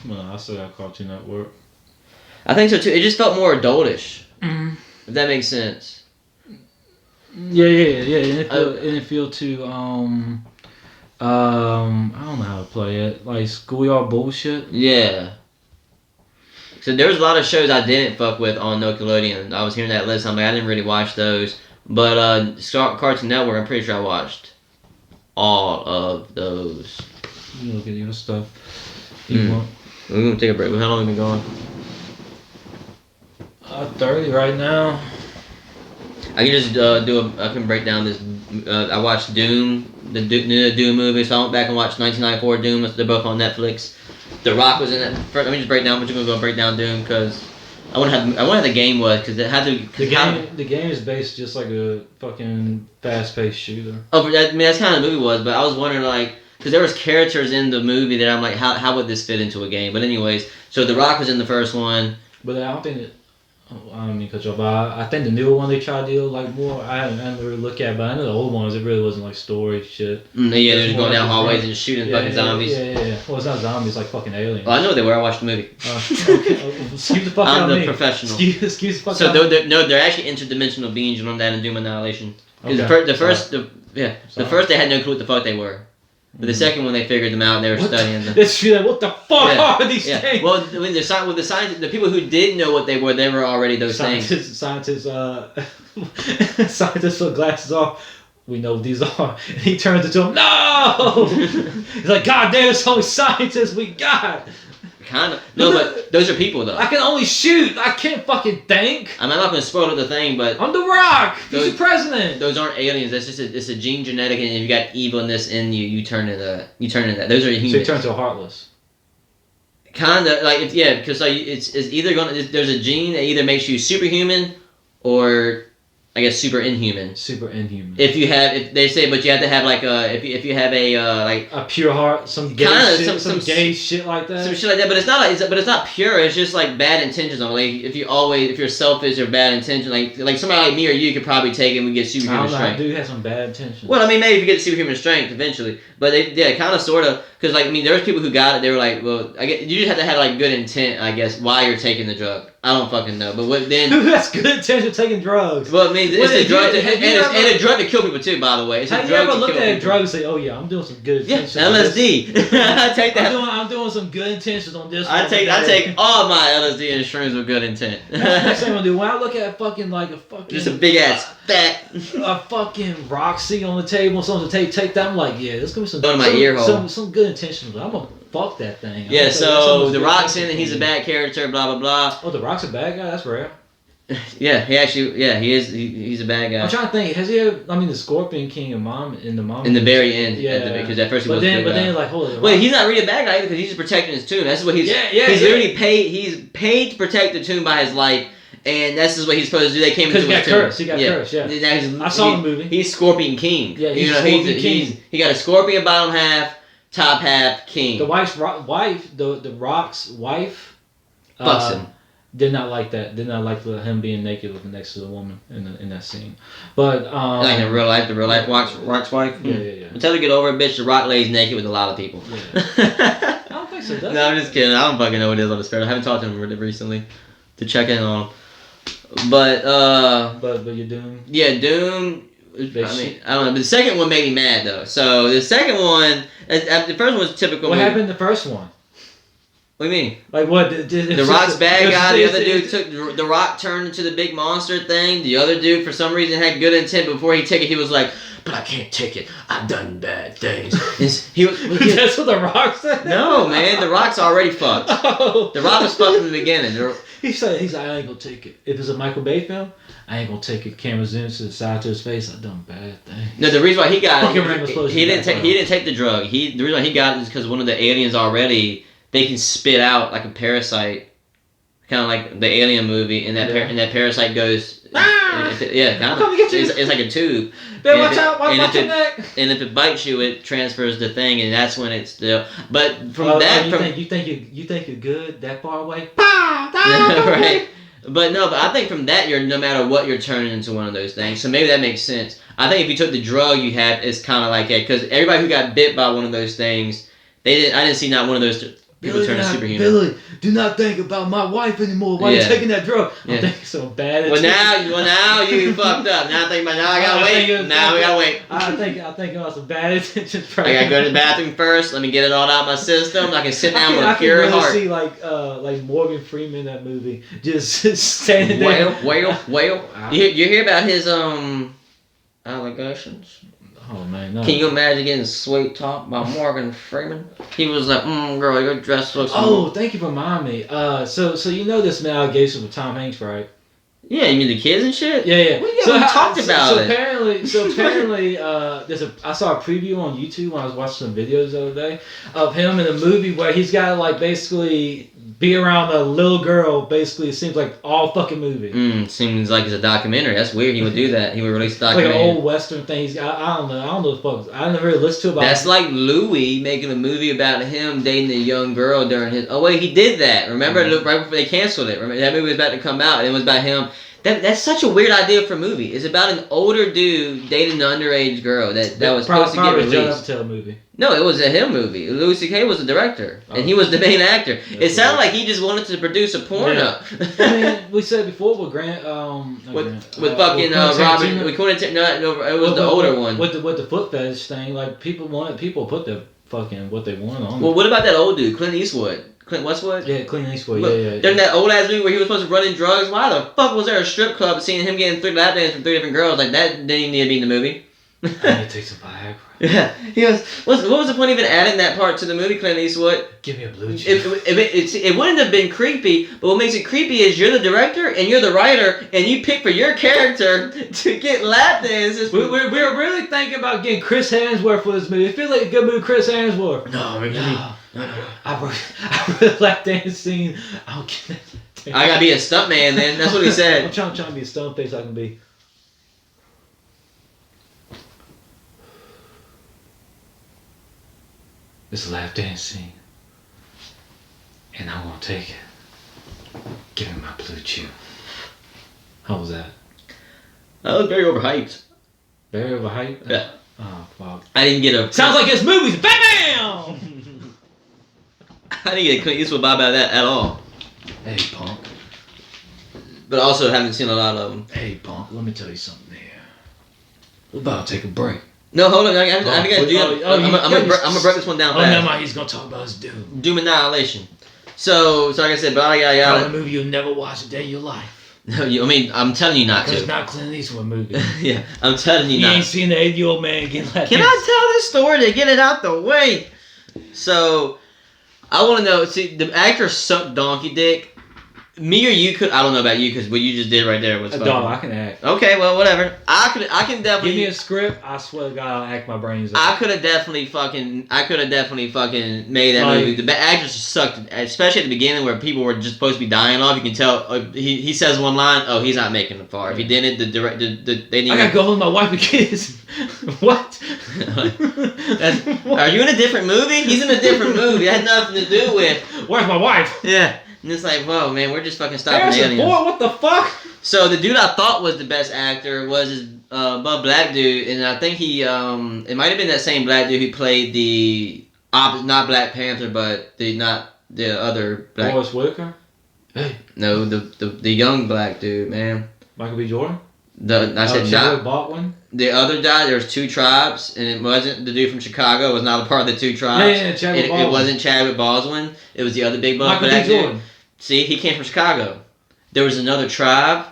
[SPEAKER 3] Well, I still got Cartoon Network.
[SPEAKER 1] I think so too. It just felt more adultish.
[SPEAKER 3] Mm.
[SPEAKER 1] If that makes sense.
[SPEAKER 3] Yeah. And it feel too I don't know how to play it. Like schoolyard bullshit.
[SPEAKER 1] Yeah. So there was a lot of shows I didn't fuck with on Nickelodeon. I was hearing that list. I'm like, I didn't really watch those. But Cartoon Network, I'm pretty sure I watched all of those.
[SPEAKER 3] You look at your stuff.
[SPEAKER 1] We're gonna take a break. How long have we been going?
[SPEAKER 3] 30 right now.
[SPEAKER 1] I can just I can break down this. I watched Doom, the Doom movie. So I went back and watched 1994 Doom. They're both on Netflix. The Rock was in it. Let me just break down. I'm just gonna go break down Doom because I want to have the game was because it had to.
[SPEAKER 3] The game is based just like a fucking fast-paced shooter.
[SPEAKER 1] Oh, that's kind of the movie was. But I was wondering like because there was characters in the movie that I'm like how would this fit into a game? But anyways, so The Rock was in the first one.
[SPEAKER 3] But I don't think that. I don't mean to cut you off, but I think the newer one they tried to do like more. I haven't really looked at, but I know the old ones it really wasn't like story shit.
[SPEAKER 1] Yeah, they're just going down hallways and shooting fucking zombies.
[SPEAKER 3] Yeah. Well, it's not zombies, it's like fucking aliens.
[SPEAKER 1] Oh, I know what they were. I watched the movie.
[SPEAKER 3] Okay. Excuse the fuck out of me.
[SPEAKER 1] I'm the professional.
[SPEAKER 3] Excuse the fuck
[SPEAKER 1] so
[SPEAKER 3] out of me.
[SPEAKER 1] they're actually interdimensional beings. You learn that in Doom Annihilation. Because
[SPEAKER 3] Okay.
[SPEAKER 1] the first they had no clue what the fuck they were. But the second one they figured them out and they were studying them.
[SPEAKER 3] That's true. Like, what the fuck are these things?
[SPEAKER 1] Well, the people who did know what they were already those things.
[SPEAKER 3] Scientists put glasses off. We know what these are. And he turns into him. No! He's like, God damn, it's only scientists we got.
[SPEAKER 1] Kind of. No, but those are people though.
[SPEAKER 3] I can only shoot. I can't fucking think.
[SPEAKER 1] I'm not going to spoil the thing, but
[SPEAKER 3] I'm The Rock. He's the president.
[SPEAKER 1] Those aren't aliens. That's just it's a gene genetic, and if you got evilness in you, you turn into that. Those are humans.
[SPEAKER 3] So you turn to a heartless.
[SPEAKER 1] Kind of like because like it's either there's a gene that either makes you superhuman or I guess super inhuman.
[SPEAKER 3] Super inhuman.
[SPEAKER 1] If they say, but you have to have like if you have a like
[SPEAKER 3] a pure heart, some gay shit, some gay shit like that.
[SPEAKER 1] Some shit like that, but it's not pure. It's just like bad intentions on. Like if you're selfish or bad intention, like somebody like me or you could probably take it and we get superhuman strength.
[SPEAKER 3] I do have some bad intentions.
[SPEAKER 1] Well, I mean maybe if you get superhuman strength eventually, but kind of sort of because like I mean there was people who got it. They were like, well, I guess you just have to have like good intent, I guess, while you're taking the drug. I don't fucking know, but what then?
[SPEAKER 3] That's good intention taking drugs.
[SPEAKER 1] Well, I mean, it's a drug and a drug to kill people too. By the way,
[SPEAKER 3] have you ever looked at a drug and say, "Oh yeah, I'm doing some good intentions"?
[SPEAKER 1] Yeah, LSD. I take that.
[SPEAKER 3] I'm doing some good intentions on this.
[SPEAKER 1] I take all my LSD and shrooms with good intent.
[SPEAKER 3] That's the next thing I'm gonna do. When I look at fucking
[SPEAKER 1] just a big ass fat
[SPEAKER 3] a fucking Roxy on the table, something to take that. I'm like, yeah, there's gonna be
[SPEAKER 1] go to my ear hole.
[SPEAKER 3] Some good intentions. I'm gonna fuck that thing.
[SPEAKER 1] Yeah. So The Rock's in it. He's a bad character. Blah blah blah.
[SPEAKER 3] Oh, The Rock's a bad guy. That's rare.
[SPEAKER 1] Yeah, he is. He's a bad guy.
[SPEAKER 3] I'm trying to think. Has he ever? I mean, the Scorpion King and Mom in the
[SPEAKER 1] very end.
[SPEAKER 3] Yeah.
[SPEAKER 1] Because at first he
[SPEAKER 3] but
[SPEAKER 1] was.
[SPEAKER 3] then like holy.
[SPEAKER 1] Wait, he's not really a bad guy either because he's just protecting his tomb. That's what he's.
[SPEAKER 3] Yeah.
[SPEAKER 1] He's literally paid. He's paid to protect the tomb by his life. And that's just what he's supposed to do. They came into his tomb.
[SPEAKER 3] He got cursed. Yeah. I saw the movie.
[SPEAKER 1] He's Scorpion King.
[SPEAKER 3] Yeah, he's Scorpion King.
[SPEAKER 1] He got a scorpion bottom half, top half king.
[SPEAKER 3] The wife's wife, the Rock's wife,
[SPEAKER 1] fucks him.
[SPEAKER 3] Did not like that. Did not like him being naked with next to the woman in that scene. But
[SPEAKER 1] like in real life, the real life Rock's wife.
[SPEAKER 3] Yeah.
[SPEAKER 1] Until they get over it, bitch, the Rock lays naked with a lot of people.
[SPEAKER 3] Yeah. I don't think so.
[SPEAKER 1] No, I'm just kidding. I don't fucking know what it is on the spare. I haven't talked to him recently to check in on him. But
[SPEAKER 3] you're Doom.
[SPEAKER 1] Yeah, Doom. I mean, I don't know. But the second one made me mad though. So the second one, the first one was typical.
[SPEAKER 3] What happened in the first one?
[SPEAKER 1] What do you mean?
[SPEAKER 3] Like what?
[SPEAKER 1] The Rock's bad guy. The other dude took the Rock turned into the big monster thing. The other dude, for some reason, had good intent. Before he took it, he was like, "But I can't take it. I've done bad things."
[SPEAKER 3] That's what the Rock said.
[SPEAKER 1] No, man, the Rock's already fucked.
[SPEAKER 3] Oh.
[SPEAKER 1] The Rock was fucked from the beginning.
[SPEAKER 3] He's like, I ain't gonna take it. If it's a Michael Bay film, I ain't gonna take it. Camera zooms to the side to his face. I've done bad things.
[SPEAKER 1] No, the reason why he got
[SPEAKER 3] it,
[SPEAKER 1] he didn't take the drug. The reason why he got it is because one of the aliens already they can spit out like a parasite, kind of like the Alien movie, and that parasite goes. Yeah, kind of. It's like a tube.
[SPEAKER 3] Then watch out! Watch your neck.
[SPEAKER 1] And if it bites you, it transfers the thing, and that's when it's still. But from that,
[SPEAKER 3] you think you're good that far away?
[SPEAKER 1] Right. But no, but I think from that, no matter what, you're turning into one of those things. So maybe that makes sense. I think if you took the drug you had, it's kind of like that. Because everybody who got bit by one of those things, I didn't see not one of those people turn superhuman.
[SPEAKER 3] Billy, do not think about my wife anymore. Why are you taking that drug? I'm thinking so bad.
[SPEAKER 1] Well, now you fucked up. Now I think about I gotta wait. Now we gotta wait.
[SPEAKER 3] I think about some bad intentions.
[SPEAKER 1] I gotta go to the bathroom first. Let me get it all out of my system. I can sit down with a pure heart.
[SPEAKER 3] I can really see like Morgan Freeman in that movie, just standing there.
[SPEAKER 1] Well. You hear about his allegations?
[SPEAKER 3] Oh man, no.
[SPEAKER 1] Can you imagine getting sweet talked by Morgan Freeman? He was like, girl, your dress looks...
[SPEAKER 3] Oh, thank you for reminding me. So you know this allegation with Tom Hanks, right?
[SPEAKER 1] Yeah, you mean the kids and shit?
[SPEAKER 3] Yeah.
[SPEAKER 1] Well, yeah, we talked about it.
[SPEAKER 3] Apparently, I saw a preview on YouTube when I was watching some videos the other day of him in a movie where he's got to like basically be around a little girl. Basically, it seems like all fucking movie.
[SPEAKER 1] Seems like it's a documentary. That's weird. He would do that. He would release a documentary.
[SPEAKER 3] Like an old western thing. I don't know the fuck. I never really listened to about.
[SPEAKER 1] That's like Louis making a movie about him dating a young girl during his. Oh wait, he did that. Remember, right before they canceled it. Remember that movie was about to come out, and it was about him. That's such a weird idea for a movie. It's about an older dude dating an underage girl that was supposed to get released.
[SPEAKER 3] Tell movie.
[SPEAKER 1] No, it was a him movie. Louis C.K. was the director, and he was the main actor. It sounded like he just wanted to produce a porno.
[SPEAKER 3] Yeah. I mean, we said before with Grant,
[SPEAKER 1] with fucking Robert, with Quentin. No, it was the older one.
[SPEAKER 3] With the foot fetish thing, like people put their fucking what they want on.
[SPEAKER 1] Well, what about that old dude, Clint Eastwood? Clint Westwood?
[SPEAKER 3] Yeah, Clint Eastwood. Yeah.
[SPEAKER 1] During that old ass movie where he was supposed to run in drugs, why the fuck was there a strip club seeing him getting 3 lap dances from 3 different girls? Like that didn't even need to be in the movie.
[SPEAKER 3] I need to take some Viagra.
[SPEAKER 1] Yeah, he was. What was the point of even adding that part to the movie, Clint Eastwood?
[SPEAKER 3] Give me a blue chew.
[SPEAKER 1] It wouldn't have been creepy, but what makes it creepy is you're the director and you're the writer, and you pick for your character to get lap dances.
[SPEAKER 3] We were really thinking about getting Chris Hemsworth for this movie. It feels like a good movie, Chris Hemsworth.
[SPEAKER 1] No.
[SPEAKER 3] I really like that scene. I'll get that.
[SPEAKER 1] I gotta be a stuntman then. That's what he said.
[SPEAKER 3] I'm trying to be a stunt face I can be. This lap dance scene. And I won't take it. Give me my blue chew. How was that?
[SPEAKER 1] That was very overhyped.
[SPEAKER 3] Very overhyped?
[SPEAKER 1] Yeah.
[SPEAKER 3] Oh, fuck.
[SPEAKER 1] I didn't get a...
[SPEAKER 3] Sounds like this movie's BAM!
[SPEAKER 1] I didn't get a Clint Eastwood vibe out of that at all.
[SPEAKER 3] Hey, punk.
[SPEAKER 1] But also haven't seen a lot of them.
[SPEAKER 3] Hey, punk, let me tell you something here. We're about to take a break.
[SPEAKER 1] No, hold on. I gotta do it. I'm gonna break this one down fast.
[SPEAKER 3] Never mind. He's gonna talk about his Doom.
[SPEAKER 1] Doom Annihilation. So like I said,
[SPEAKER 3] a movie you'll never watch a day in your life.
[SPEAKER 1] No, I'm telling you not to.
[SPEAKER 3] It's not Clint Eastwood movie.
[SPEAKER 1] Yeah, I'm telling you not.
[SPEAKER 3] You ain't seen the 80-year-old man get like.
[SPEAKER 1] Can I tell this story to get it out the way? So, I want to know. See, the actor sucked donkey dick. Me or you could. I don't know about you because what you just did right there was.
[SPEAKER 3] Dog, I can act.
[SPEAKER 1] Okay, well, whatever. I can definitely.
[SPEAKER 3] Give me a script. I swear to God, I'll act my brains out.
[SPEAKER 1] I could have definitely fucking made that movie. The actors sucked, especially at the beginning where people were just supposed to be dying off. You can tell he says one line. Oh, he's not making it far. If he didn't, they didn't.
[SPEAKER 3] I gotta go home with my wife and kids. What?
[SPEAKER 1] Are you in a different movie? He's in a different movie. It had nothing to do with.
[SPEAKER 3] Where's my wife?
[SPEAKER 1] Yeah. And it's like, whoa, man, we're just fucking stopping aliens.
[SPEAKER 3] Boy, what the fuck?
[SPEAKER 1] So the dude I thought was the best actor was this black dude, and I think he it might have been that same black dude who played the not Black Panther, but the other black.
[SPEAKER 3] Forrest Whitaker. Hey.
[SPEAKER 1] No, the young black dude, man.
[SPEAKER 3] Michael B. Jordan.
[SPEAKER 1] Not
[SPEAKER 3] Baldwin.
[SPEAKER 1] The other guy. There was 2 tribes, and it wasn't the dude from Chicago. It was not a part of the 2 tribes.
[SPEAKER 3] Yeah, Chadwick Baldwin.
[SPEAKER 1] It wasn't Chadwick Boswin. It was the other big black
[SPEAKER 3] Michael B. Jordan.
[SPEAKER 1] dude. See, he came from Chicago. There was another tribe,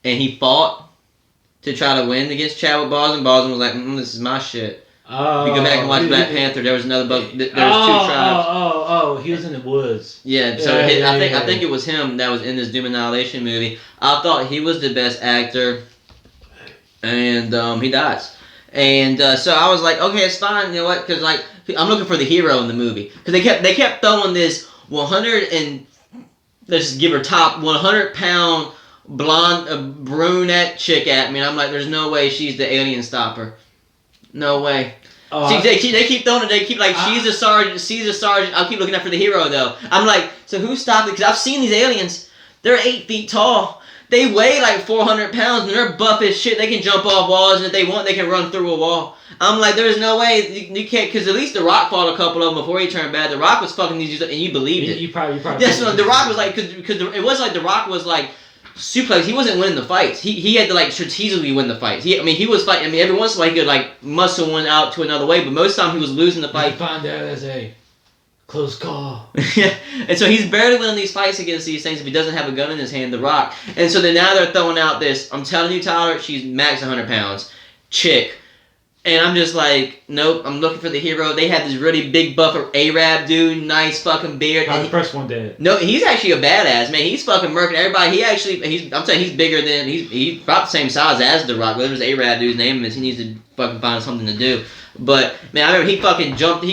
[SPEAKER 1] and he fought to try to win against Chadwick Boswin. Boswin was like, this is my shit.
[SPEAKER 3] Oh,
[SPEAKER 1] if you go back and watch Black Panther, there was another there was 2 tribes.
[SPEAKER 3] Oh, he was in the woods.
[SPEAKER 1] Yeah, so I think it was him that was in this Doom Annihilation movie. I thought he was the best actor, and he dies. And so I was like, okay, it's fine, you know what? Because like I'm looking for the hero in the movie because they kept throwing this 100 let's just give her top 100-pound blonde brunette chick at me, and I'm like, there's no way she's the alien stopper. No way. They keep throwing it. They keep like she's a sergeant. I'll keep looking out for the hero though. I'm like, so who's stopping? Because I've seen these aliens. They're 8 feet tall. They weigh like 400 pounds and they're buff as shit. They can jump off walls, and if they want, they can run through a wall. I'm like, there's no way you can't, because at least The Rock fought a couple of them before he turned bad. The Rock was fucking these dudes up, and you believed it.
[SPEAKER 3] You probably.
[SPEAKER 1] Yes, no, The Rock was like, because it was like The Rock was like suplex. He wasn't winning the fights. He had to like strategically win the fights. He was fighting. I mean, every once in a while he could like muscle one out to another way, but most of the time he was losing the fight.
[SPEAKER 3] You find that as a close call.
[SPEAKER 1] Yeah, and so he's barely winning these fights against these things if he doesn't have a gun in his hand, The Rock. And so then now they're throwing out this, I'm telling you, Tyler, she's max 100 pounds, chick. And I'm just like, nope, I'm looking for the hero. They had this really big buff Arab dude, nice fucking beard.
[SPEAKER 3] Probably the first one dead.
[SPEAKER 1] No, he's actually a badass, man. He's fucking murking everybody. I'm saying he's bigger than, he's about the same size as The Rock. Whatever his Arab dude's name is, he needs to fucking find something to do. But man, I remember he fucking jumped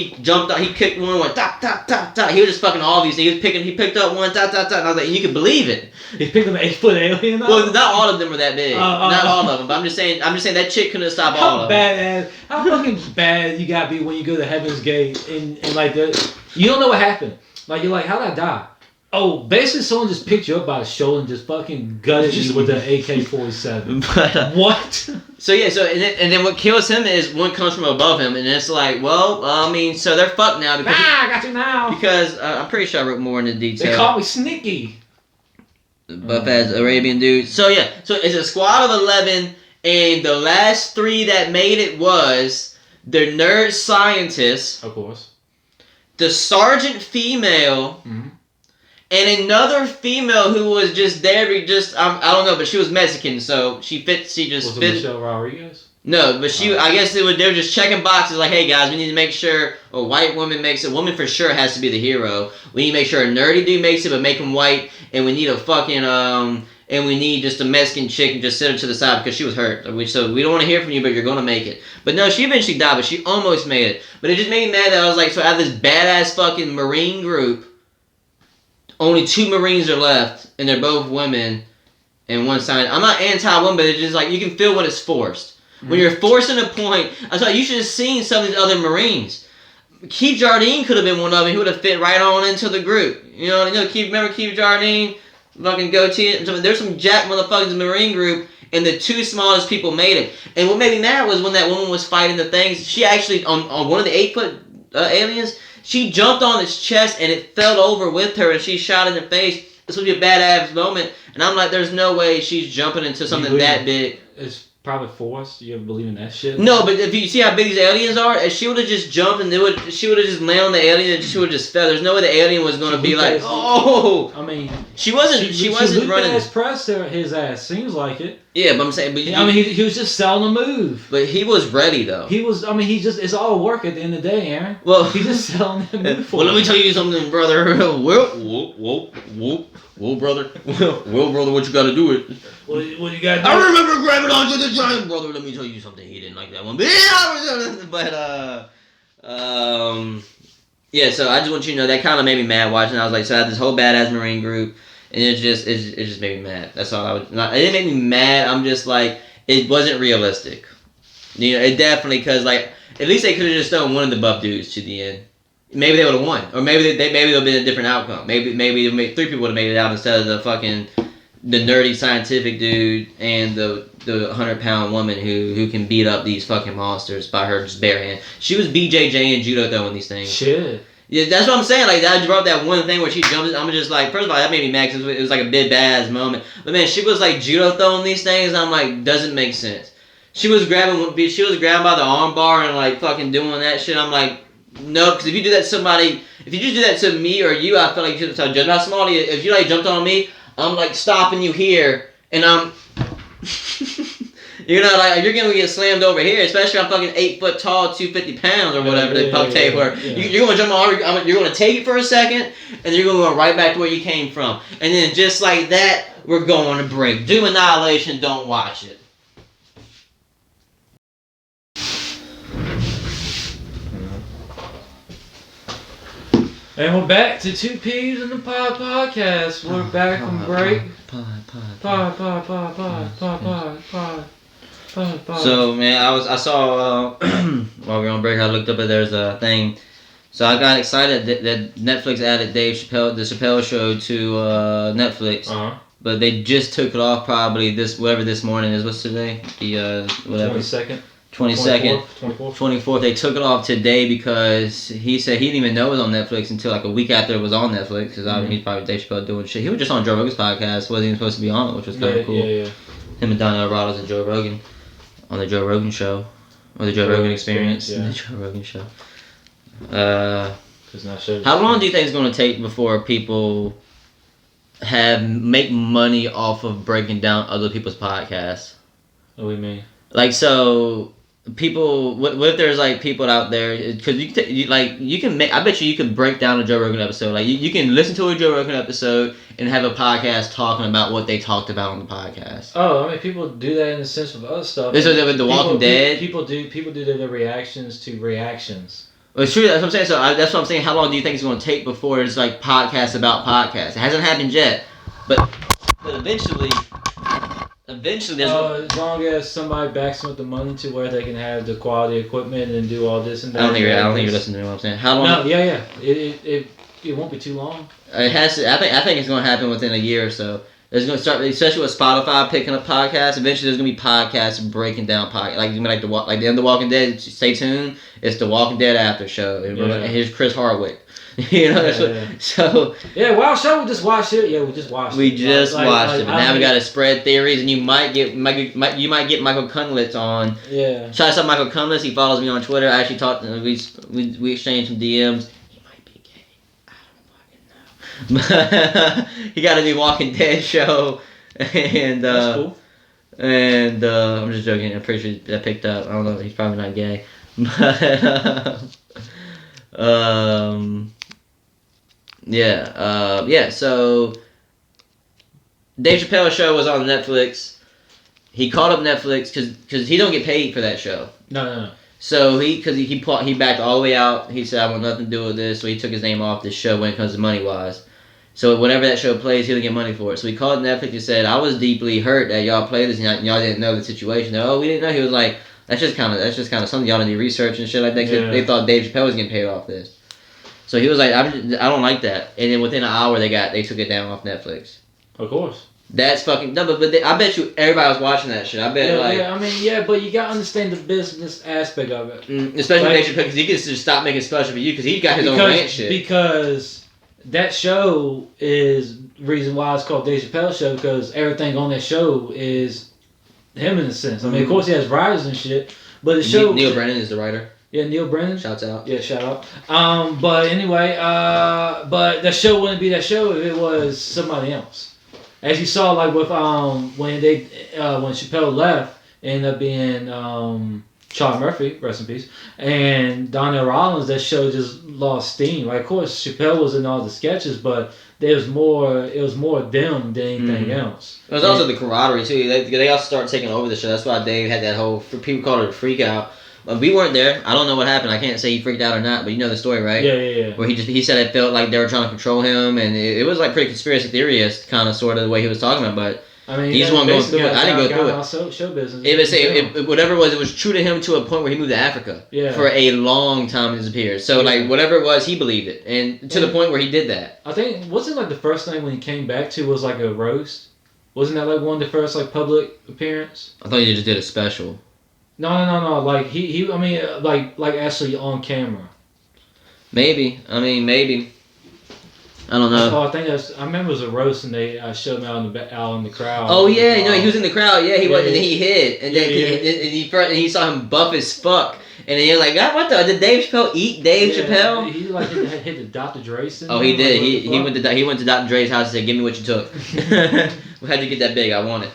[SPEAKER 1] out, he kicked one, went top, top, top, top. He was just fucking all these. He picked up one, top, top, top. And I was like, you can believe it.
[SPEAKER 3] He picked up an 8-foot alien.
[SPEAKER 1] Well, not all of them were that big. Not all of them. But I'm just saying that chick couldn't stop all of them.
[SPEAKER 3] How fucking bad you gotta be when you go to Heaven's Gate and like you don't know what happened. Like you're like, how'd I die? Oh, basically someone just picked you up by the shoulder and just fucking gutted you with the AK-47.
[SPEAKER 1] But,
[SPEAKER 3] what?
[SPEAKER 1] So yeah, and then what kills him is one comes from above him, and it's like, well, I mean, so they're fucked now because
[SPEAKER 3] I got you now.
[SPEAKER 1] Because I'm pretty sure I wrote more into detail.
[SPEAKER 3] They call me Sneaky.
[SPEAKER 1] Buff as Arabian dude. So yeah, so it's a squad of 11, and the last 3 that made it was the nerd scientist,
[SPEAKER 3] of course,
[SPEAKER 1] the sergeant female.
[SPEAKER 3] Mm-hmm.
[SPEAKER 1] And another female who was just there, I don't know, but she was Mexican, so she just
[SPEAKER 3] was it
[SPEAKER 1] fit.
[SPEAKER 3] Michelle Rodriguez?
[SPEAKER 1] No, but I guess they were just checking boxes like, hey guys, we need to make sure a white woman makes it. A woman for sure has to be the hero. We need to make sure a nerdy dude makes it, but make him white. And we need a fucking, and we need just a Mexican chick and just sit her to the side because she was hurt. So we don't want to hear from you, but you're going to make it. But no, she eventually died, but she almost made it. But it just made me mad that I was like, so out of this badass fucking Marine group, only 2 Marines are left, and they're both women, and one side. I'm not anti-women, but it's just like, you can feel when it's forced. Mm-hmm. When you're forcing a point, I thought you should have seen some of these other Marines. Keith Jardine could have been one of them. He would have fit right on into the group. Remember Keith Jardine? Fucking goatee. There's some jack motherfuckers in the Marine group, and the 2 smallest people made it. And what made me mad was when that woman was fighting the things, she actually, on one of the 8-foot aliens, she jumped on its chest and it fell over with her and she shot in the face. This would be a badass moment. And I'm like, there's no way she's jumping into something that big.
[SPEAKER 3] It's probably forced. You ever believe in that shit?
[SPEAKER 1] No, but if you see how big these aliens are, if she would have just jumped and she would have just landed on the alien and she would have just fell. There's no way the alien was going to be like, oh.
[SPEAKER 3] I mean,
[SPEAKER 1] she wasn't running.
[SPEAKER 3] His press his ass. Seems like it.
[SPEAKER 1] Yeah, but I'm saying,
[SPEAKER 3] he was just selling a move.
[SPEAKER 1] But he was ready though.
[SPEAKER 3] It's all work at the end of the day, Aaron.
[SPEAKER 1] Well,
[SPEAKER 3] he's just selling the move for.
[SPEAKER 1] Well, let me tell you something, brother. Whoa, brother. Well, brother, what you got to do it?
[SPEAKER 3] What you got to do?
[SPEAKER 1] I remember grabbing onto the giant, brother. Let me tell you something. He didn't like that one. Yeah. So I just want you to know that kind of made me mad watching. I was like, so I had this whole badass Marine group. And it just made me mad. That's all it didn't make me mad. I'm just like, it wasn't realistic. It definitely, because like, at least they could have just thrown one of the buff dudes to the end. Maybe they would have won, or maybe there would have been a different outcome. Maybe 3 people would have made it out instead of the nerdy scientific dude and the 100-pound woman who can beat up these fucking monsters by her just bare hand. She was BJJ and judo throwing these things.
[SPEAKER 3] Shit.
[SPEAKER 1] Yeah, that's what I'm saying. Like, I brought that one thing where she jumps. I'm just like, first of all, that made me mad because it was like a big badass moment. But man, she was like judo throwing these things. And I'm like, doesn't make sense. She was grabbing by the arm bar and like fucking doing that shit. I'm like, no, because if you do that to me or you, I feel like you should tell judge how small you. If you like jumped on me, I'm like stopping you here, and I'm. You're gonna get slammed over here, especially I'm fucking 8 foot tall, 250 pounds or whatever the fuck they were. You're gonna jump on. You're gonna take it for a second, and then you're gonna go right back to where you came from, and then just like that, we're going to break. Do Annihilation. Don't watch it.
[SPEAKER 3] And we're back to 2 Peas in the Pod podcast. We're back from break.
[SPEAKER 1] So man, I saw while we were on break, I looked up and there's a thing. So I got excited that Netflix added the Chappelle Show to Netflix. But they just took it off probably this morning is. What's today? The whatever. 22nd. 24th. They took it off today because he said he didn't even know it was on Netflix until like a week after it was on Netflix. Because he's probably Dave Chappelle doing shit. He was just on Joe Rogan's podcast. Wasn't even supposed to be on it, which was kind of cool.
[SPEAKER 3] Yeah.
[SPEAKER 1] Him and Donnell Rawlings and Joe Rogan on the Joe Rogan Show. Or the Joe Rogan Experience.
[SPEAKER 3] Yeah.
[SPEAKER 1] The Joe Rogan Show.
[SPEAKER 3] How
[SPEAKER 1] long do you think it's going to take before people make money off of breaking down other people's podcasts?
[SPEAKER 3] What do you mean?
[SPEAKER 1] Like, so people, what if there's like people out there, because you can make, I bet you could break down a Joe Rogan episode. Like you can listen to a Joe Rogan episode and have a podcast talking about what they talked about on the podcast.
[SPEAKER 3] Oh, I mean, people do that in the sense of other stuff.
[SPEAKER 1] This is with The Walking Dead.
[SPEAKER 3] People do their reactions to reactions.
[SPEAKER 1] Well, it's true. That's what I'm saying. So that's what I'm saying. How long do you think it's going to take before it's like podcasts about podcasts? It hasn't happened yet, but eventually there's.
[SPEAKER 3] As long as somebody backs them with the money to where they can have the quality equipment and do all this and that.
[SPEAKER 1] I don't think you're listening to what I'm saying. How long?
[SPEAKER 3] No, yeah. It won't be too long.
[SPEAKER 1] It has to. I think it's going to happen within a year or so. There's going to start, especially with Spotify picking up podcasts. Eventually, there's going to be podcasts breaking down podcasts, like the end of The Walking Dead. Stay tuned. It's The Walking Dead after show. And here's Chris Hardwick. So
[SPEAKER 3] yeah, Wild Show. We just watched it. Yeah, we just watched it.
[SPEAKER 1] We just watched it, but now we got to spread theories, and you might get Michael Cunlitz on.
[SPEAKER 3] Yeah.
[SPEAKER 1] Shout out to Michael Cunlitz. He follows me on Twitter. I actually talked. We exchanged some DMs. He might be gay. I don't fucking know. He got a new Walking Dead show, and
[SPEAKER 3] that's cool.
[SPEAKER 1] And I'm just joking. I'm pretty sure that picked up. I don't know. He's probably not gay, but yeah. So Dave Chappelle's show was on Netflix. He called up Netflix because he don't get paid for that show.
[SPEAKER 3] No.
[SPEAKER 1] So he backed all the way out. He said, I want nothing to do with this. So he took his name off this show when it comes to money wise. So whenever that show plays, he'll get money for it. So he called Netflix and said, I was deeply hurt that y'all played this and y'all didn't know the situation. Oh, we didn't know. He was like, that's just kind of something y'all need research and shit like that. Cause they thought Dave Chappelle was getting paid off this. So he was like, I don't like that. And then within an hour, they took it down off Netflix.
[SPEAKER 3] Of course.
[SPEAKER 1] That's fucking dumb. But I bet you everybody was watching that shit. I bet
[SPEAKER 3] but you gotta understand the business aspect of it.
[SPEAKER 1] Especially Dave Chappelle, because he can just stop making special for you because he got his own rant shit.
[SPEAKER 3] Because that show is the reason why it's called Dave Chappelle Show, because everything on that show is him in a sense. I mean, of course he has writers and shit, but the show...
[SPEAKER 1] Neil Brennan is the writer.
[SPEAKER 3] Yeah, Neil Brennan.
[SPEAKER 1] Shouts out.
[SPEAKER 3] Yeah, shout out. But anyway, but that show wouldn't be that show if it was somebody else. As you saw, like with when Chappelle left, it ended up being Charlie Murphy, rest in peace, and Donnell Rawlings. That show just lost steam. Like, of course, Chappelle was in all the sketches, but it was more them than anything else.
[SPEAKER 1] It was also the camaraderie too. They also started taking over the show. That's why Dave had that whole, people called it a freak out. We weren't there. I don't know what happened. I can't say he freaked out or not, but you know the story, right?
[SPEAKER 3] Yeah.
[SPEAKER 1] Where he said it felt like they were trying to control him, and it was like pretty conspiracy theorist kind of sort of the way he was talking about. But
[SPEAKER 3] I mean,
[SPEAKER 1] he just wasn't going through it. I didn't go through it.
[SPEAKER 3] Show business.
[SPEAKER 1] Whatever it was true to him to a point where he moved to Africa for a long time and disappeared. So like whatever it was, he believed it, and to the point where he did that.
[SPEAKER 3] I think wasn't like the first thing when he came back to was like a roast. Wasn't that like one of the first like public appearance?
[SPEAKER 1] I thought he just did a special.
[SPEAKER 3] No. Like he. I mean, like actually on camera.
[SPEAKER 1] Maybe. I don't know.
[SPEAKER 3] I think I remember it was a roast and they showed him out in the crowd.
[SPEAKER 1] Oh yeah, no, he was in the crowd. Yeah, he was, and then he hid, and then and he saw him buff as fuck, and then you're like, God, what the? Did Dave Chappelle eat Dave Chappelle?
[SPEAKER 3] He like hit the Dr. Dre syndrome.
[SPEAKER 1] Oh, he did. He went to Dr. Dre's house and said, "Give me what you took." How'd you get that big? I want it.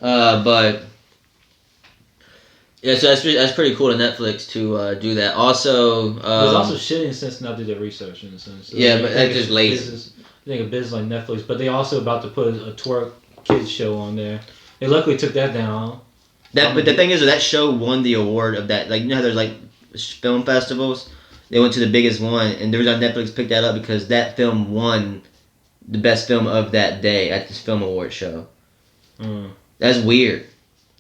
[SPEAKER 1] But. Yeah, so that's pretty cool to Netflix to do that. Also,
[SPEAKER 3] it's also shitty in a sense not to do their research in a sense. So
[SPEAKER 1] yeah, but that's just lazy.
[SPEAKER 3] I think a business like Netflix, but they also about to put a twerk kids show on there. They luckily took that down.
[SPEAKER 1] But the thing is, that show won the award of that. Like, you know how there's like film festivals? They went to the biggest one, and the reason Netflix picked that up because that film won the best film of that day at this film award show. That's weird.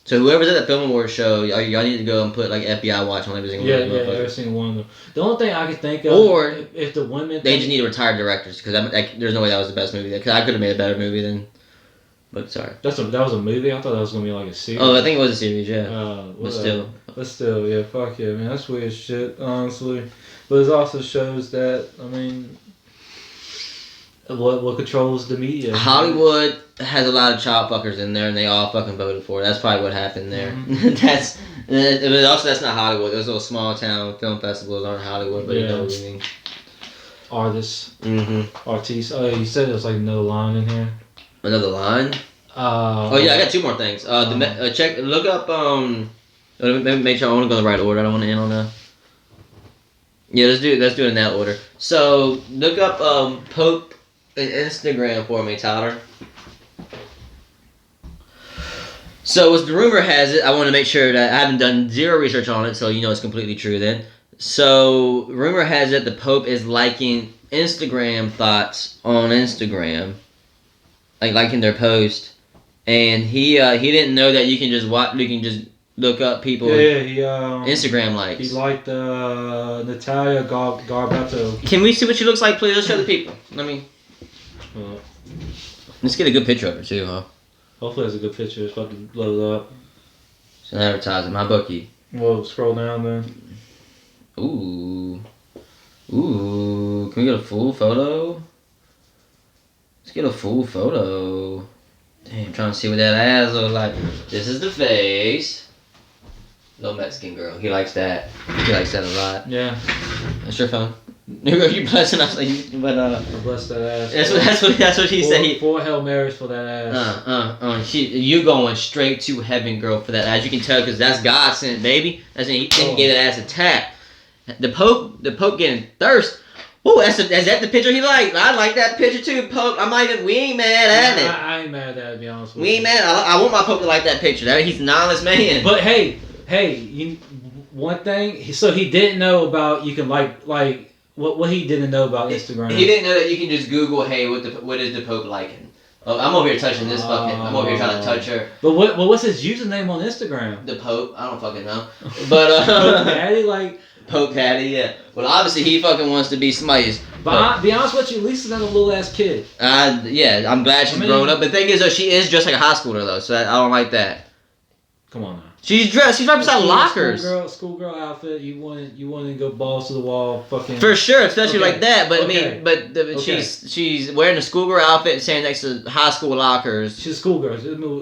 [SPEAKER 1] So whoever's at the Film Awards show, y'all need to go and put like FBI watch on every single
[SPEAKER 3] Yeah,
[SPEAKER 1] one of those
[SPEAKER 3] every single one of them. The only thing I could think of,
[SPEAKER 1] Or
[SPEAKER 3] if the women,
[SPEAKER 1] they just need retired directors because there's no way that was the best movie. Because I could have made a better movie than. But sorry.
[SPEAKER 3] that was a movie. I thought that was gonna be like a series.
[SPEAKER 1] Oh, I think it was a series, yeah.
[SPEAKER 3] But
[SPEAKER 1] But still.
[SPEAKER 3] still, yeah, fuck yeah, man, that's weird shit, honestly. But it also shows that, I mean, what controls the media.
[SPEAKER 1] Hollywood has a lot of child fuckers in there, and they all fucking voted for it. That's probably what happened there. But also that's not Hollywood. Those little small town film festivals aren't Hollywood, but you know what I mean.
[SPEAKER 3] Artists,
[SPEAKER 1] Mm-hmm.
[SPEAKER 3] artistes. Oh, you said there was like no line in here.
[SPEAKER 1] Another line. Oh yeah, I got two more things. Look up. Make sure I want to go in the right order. I don't want to end on that. Yeah, let's do it in that order. So look up Pope and Instagram for me, Tyler. So as the rumor has it, I want to make sure that I haven't done zero research on it, so you know it's completely true then. So rumor has it the Pope is liking Instagram thoughts on Instagram, like liking their post, and he didn't know that you can just look up people.
[SPEAKER 3] Yeah, he
[SPEAKER 1] Instagram likes.
[SPEAKER 3] He liked Natalia Garbato.
[SPEAKER 1] Can we see what she looks like, please? Let's show the people. Let's get a good picture of her too, huh?
[SPEAKER 3] Hopefully that's a good picture. It's about to load up.
[SPEAKER 1] It's an advertising. My bookie.
[SPEAKER 3] Whoa, scroll down then.
[SPEAKER 1] Ooh. Can we get a full photo? Let's get a full photo. Damn, I'm trying to see what that ass looks like. This is the face. Little Mexican girl. He likes that. He likes that a lot.
[SPEAKER 3] Yeah.
[SPEAKER 1] That's your phone. You blessing us, but
[SPEAKER 3] I bless that ass.
[SPEAKER 1] That's what he said.
[SPEAKER 3] Four Hail Marys for that ass.
[SPEAKER 1] You going straight to heaven, girl, for that. As you can tell, because that's God sent, baby. He gave that ass a tap. The Pope getting thirst. Whoa, is that the picture he liked? I like that picture too, Pope. We ain't mad at it.
[SPEAKER 3] I ain't mad at that, to be honest with you.
[SPEAKER 1] We ain't mad. I want my Pope to like that picture. He's an honest man.
[SPEAKER 3] But hey, one thing. So he didn't know about you can like what he didn't know about Instagram.
[SPEAKER 1] He didn't know that you can just Google, hey, what is the Pope liking? Oh, I'm over here touching this fucking. I'm over here trying to touch her.
[SPEAKER 3] But what's his username on Instagram?
[SPEAKER 1] The Pope. I don't fucking know. But
[SPEAKER 3] Pope Daddy, like.
[SPEAKER 1] Pope Patty, yeah. Well, obviously he fucking wants to be somebody's.
[SPEAKER 3] But be honest with you, Lisa's not a little ass kid.
[SPEAKER 1] Yeah, I'm glad she's grown up. But the thing is, though, she is dressed like a high schooler, though, so I don't like that.
[SPEAKER 3] Come on now.
[SPEAKER 1] She's dressed. She's right beside lockers.
[SPEAKER 3] Schoolgirl outfit. You want to go balls to the wall, fucking.
[SPEAKER 1] For sure, especially like that. But
[SPEAKER 3] okay.
[SPEAKER 1] I mean, she's wearing a schoolgirl outfit and standing next to high school lockers.
[SPEAKER 3] She's a schoolgirl.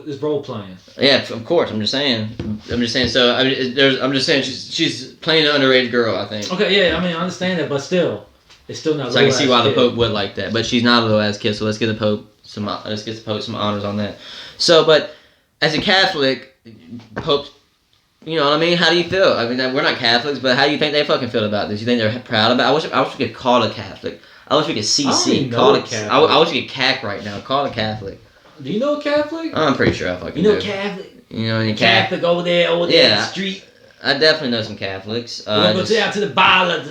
[SPEAKER 3] It's role playing.
[SPEAKER 1] Yeah, of course. I'm just saying. So I'm just saying she's playing an underrated girl. I think.
[SPEAKER 3] Okay, yeah. I mean, I understand that, but still, it's still not.
[SPEAKER 1] So I can see why the Pope would like that, but she's not a little ass kid. So let's get the Pope some honors on that. So, but as a Catholic. Pope, you know what I mean? How do you feel? I mean, we're not Catholics, but how do you think they fucking feel about this? You think they're proud about it? I wish we could call a Catholic. I wish we could CC. Call a Catholic. I wish we could CAC right now. Call a Catholic.
[SPEAKER 3] Do you know a Catholic?
[SPEAKER 1] I'm pretty sure I fucking
[SPEAKER 3] do. You know
[SPEAKER 1] do.
[SPEAKER 3] Catholic?
[SPEAKER 1] You know any
[SPEAKER 3] Catholic over there in the street?
[SPEAKER 1] I definitely know some Catholics.
[SPEAKER 3] We're going to go out to the bar. I'm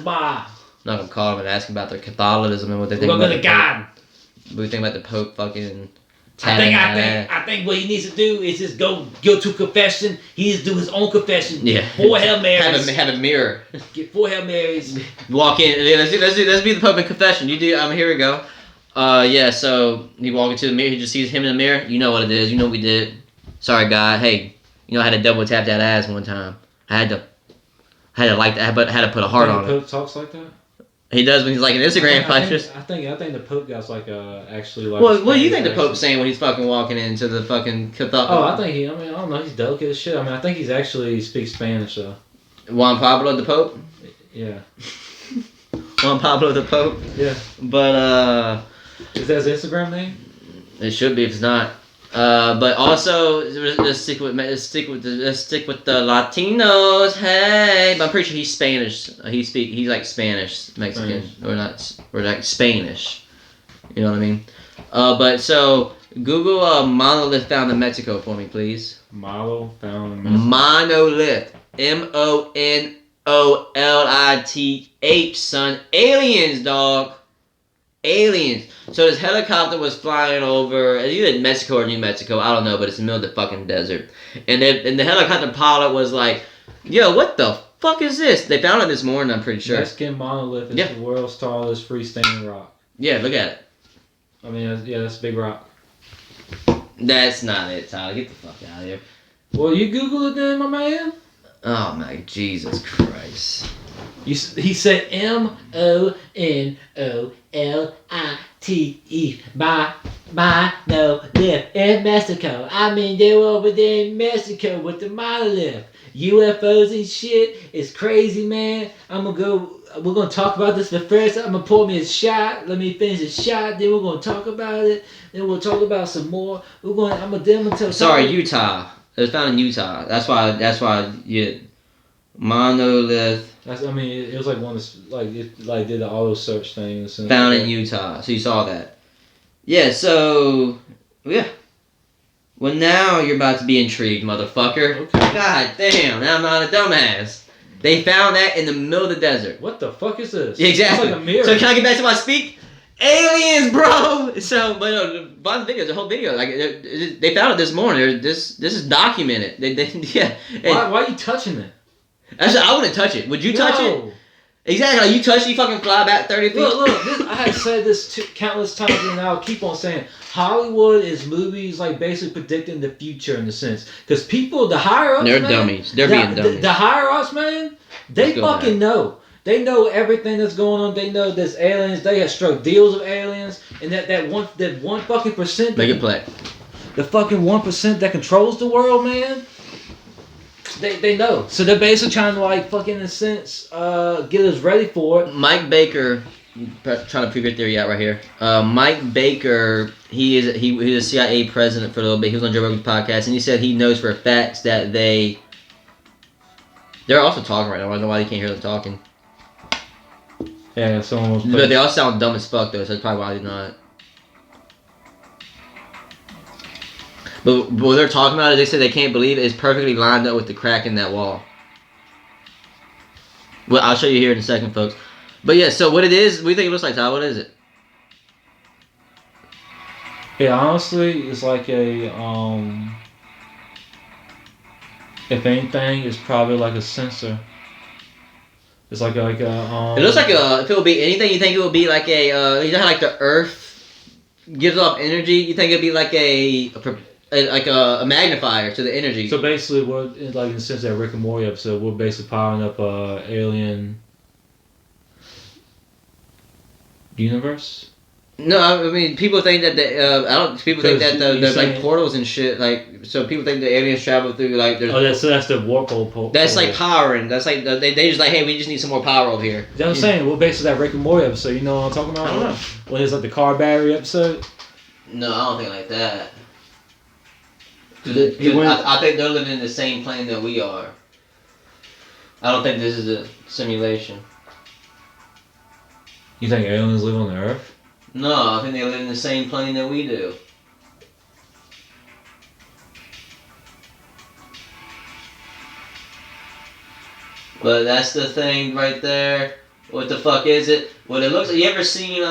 [SPEAKER 1] not going to call them and ask them about their Catholicism and what they think
[SPEAKER 3] about the God.
[SPEAKER 1] What do you think about the Pope fucking...
[SPEAKER 3] I think what he needs to do is just go to confession. He needs to do his own confession.
[SPEAKER 1] Yeah.
[SPEAKER 3] 4 Hail Marys.
[SPEAKER 1] Have a mirror.
[SPEAKER 3] Get 4 Hail Marys.
[SPEAKER 1] Walk in. Let's be the Pope in confession. You do. Here we go. Yeah. So he walk into the mirror. He just sees him in the mirror. You know what it is. You know what we did. Sorry, God. Hey, I had to double tap that ass one time. I had to like that, but I had to put a heart on it.
[SPEAKER 3] The Pope talks like that.
[SPEAKER 1] He does when he's like an Instagram pictures.
[SPEAKER 3] I think the Pope guy's like actually like.
[SPEAKER 1] Well, what do you think the Pope's saying when he's fucking walking into the fucking Catholic?
[SPEAKER 3] Oh, I think I don't know. He's delicate as shit. I mean, I think he's actually speaks Spanish though.
[SPEAKER 1] Juan Pablo the Pope.
[SPEAKER 3] Yeah.
[SPEAKER 1] Juan Pablo the Pope.
[SPEAKER 3] Yeah.
[SPEAKER 1] But
[SPEAKER 3] is that his Instagram name?
[SPEAKER 1] It should be if it's not. But also let's stick with the Latinos. Hey, but I'm pretty sure he's Spanish. He's like Spanish, Mexican, or like Spanish. You know what I mean? But so Google monolith found in Mexico for me, please.
[SPEAKER 3] Monolith found in Mexico.
[SPEAKER 1] Monolith. MONOLITH, son. Aliens, dog. aliens. So this helicopter was flying over, either Mexico or New Mexico, I don't know, but it's in the middle of the fucking desert. And the helicopter pilot was like, yo, what the fuck is this? They found it this morning, I'm pretty sure.
[SPEAKER 3] Mexican monolith is the world's tallest freestanding rock.
[SPEAKER 1] Yeah, look at it.
[SPEAKER 3] I mean, that's a big rock.
[SPEAKER 1] That's not it, Tyler. Get the fuck out of here.
[SPEAKER 3] Well, you Google it then, my man.
[SPEAKER 1] Oh my Jesus Christ.
[SPEAKER 3] He said monolite monolith in Mexico. I mean, they were over there in Mexico with the monolith. UFOs and shit. It's crazy, man. We're gonna talk about this, but first I'm gonna pour me a shot. Let me finish the shot, then we're gonna talk about it. Then we'll talk about some more. I'm gonna tell.
[SPEAKER 1] Sorry, Utah. It was found in Utah. That's why. Yeah. Monolith.
[SPEAKER 3] It was like one of did the auto search thing.
[SPEAKER 1] Found in Utah. So you saw that. Yeah. So yeah. Well, now you're about to be intrigued, motherfucker.
[SPEAKER 3] Okay.
[SPEAKER 1] God damn. Now I'm not a dumbass. They found that in the middle of the desert.
[SPEAKER 3] What the fuck is this?
[SPEAKER 1] Exactly.
[SPEAKER 3] It's like a mirror.
[SPEAKER 1] So can I get back to my speak? Aliens, bro. So, but no, the video, the whole video, like they found it this morning. This is documented. Yeah.
[SPEAKER 3] Why are you touching it?
[SPEAKER 1] Actually, I wouldn't touch it. Would you touch it? Exactly. Like you touch it, you fucking fly back 30 feet.
[SPEAKER 3] Look. I have said this countless times, and I'll keep on saying Hollywood is movies like basically predicting the future in a sense, because people, the higher ups,
[SPEAKER 1] They're
[SPEAKER 3] man,
[SPEAKER 1] dummies. They're being dummies.
[SPEAKER 3] The higher ups, man, they fucking know. They know everything that's going on. They know there's aliens. They have struck deals with aliens, and that one fucking percent.
[SPEAKER 1] Make it play.
[SPEAKER 3] The fucking 1% that controls the world, man. They know. So they're basically trying to like fucking in a sense get us ready for it.
[SPEAKER 1] Mike Baker, trying to prove your theory out right here. Mike Baker, he was a CIA president for a little bit. He was on Joe Rogan's podcast, and he said he knows for a fact that they're also talking right now. I don't know why you can't hear them talking.
[SPEAKER 3] Yeah, someone was.
[SPEAKER 1] But they all sound dumb as fuck though, so that's probably why they're not. But what they're talking about is they said they can't believe it is perfectly lined up with the crack in that wall. Well, I'll show you here in a second, folks. But yeah, so what it is, what do you think it looks like, Ty? What is it?
[SPEAKER 3] Yeah, honestly, it's like a if anything, it's probably like a sensor. It's like a
[SPEAKER 1] It looks like if it would be anything, you think it would be like a you know how like the Earth gives off energy? You think it'd be like a magnifier to the energy.
[SPEAKER 3] So basically, what like in the sense that Rick and Morty episode, we're basically powering up a alien universe.
[SPEAKER 1] No, I mean people think that people think that there's like portals and shit. Like so, people think the aliens travel through like.
[SPEAKER 3] That's the warp hole.
[SPEAKER 1] That's like powering. That's like they just like, hey, we just need some more power over here.
[SPEAKER 3] That's what I'm saying. We're basically that Rick and Morty episode. You know what I'm talking about?
[SPEAKER 1] I don't know.
[SPEAKER 3] When it's like the car battery episode.
[SPEAKER 1] No, I don't think like that. I think they're living in the same plane that we are. I don't think this is a simulation.
[SPEAKER 3] You think aliens live on the Earth?
[SPEAKER 1] No, I think they live in the same plane that we do. But that's the thing right there. What the fuck is it? What it looks like. You ever seen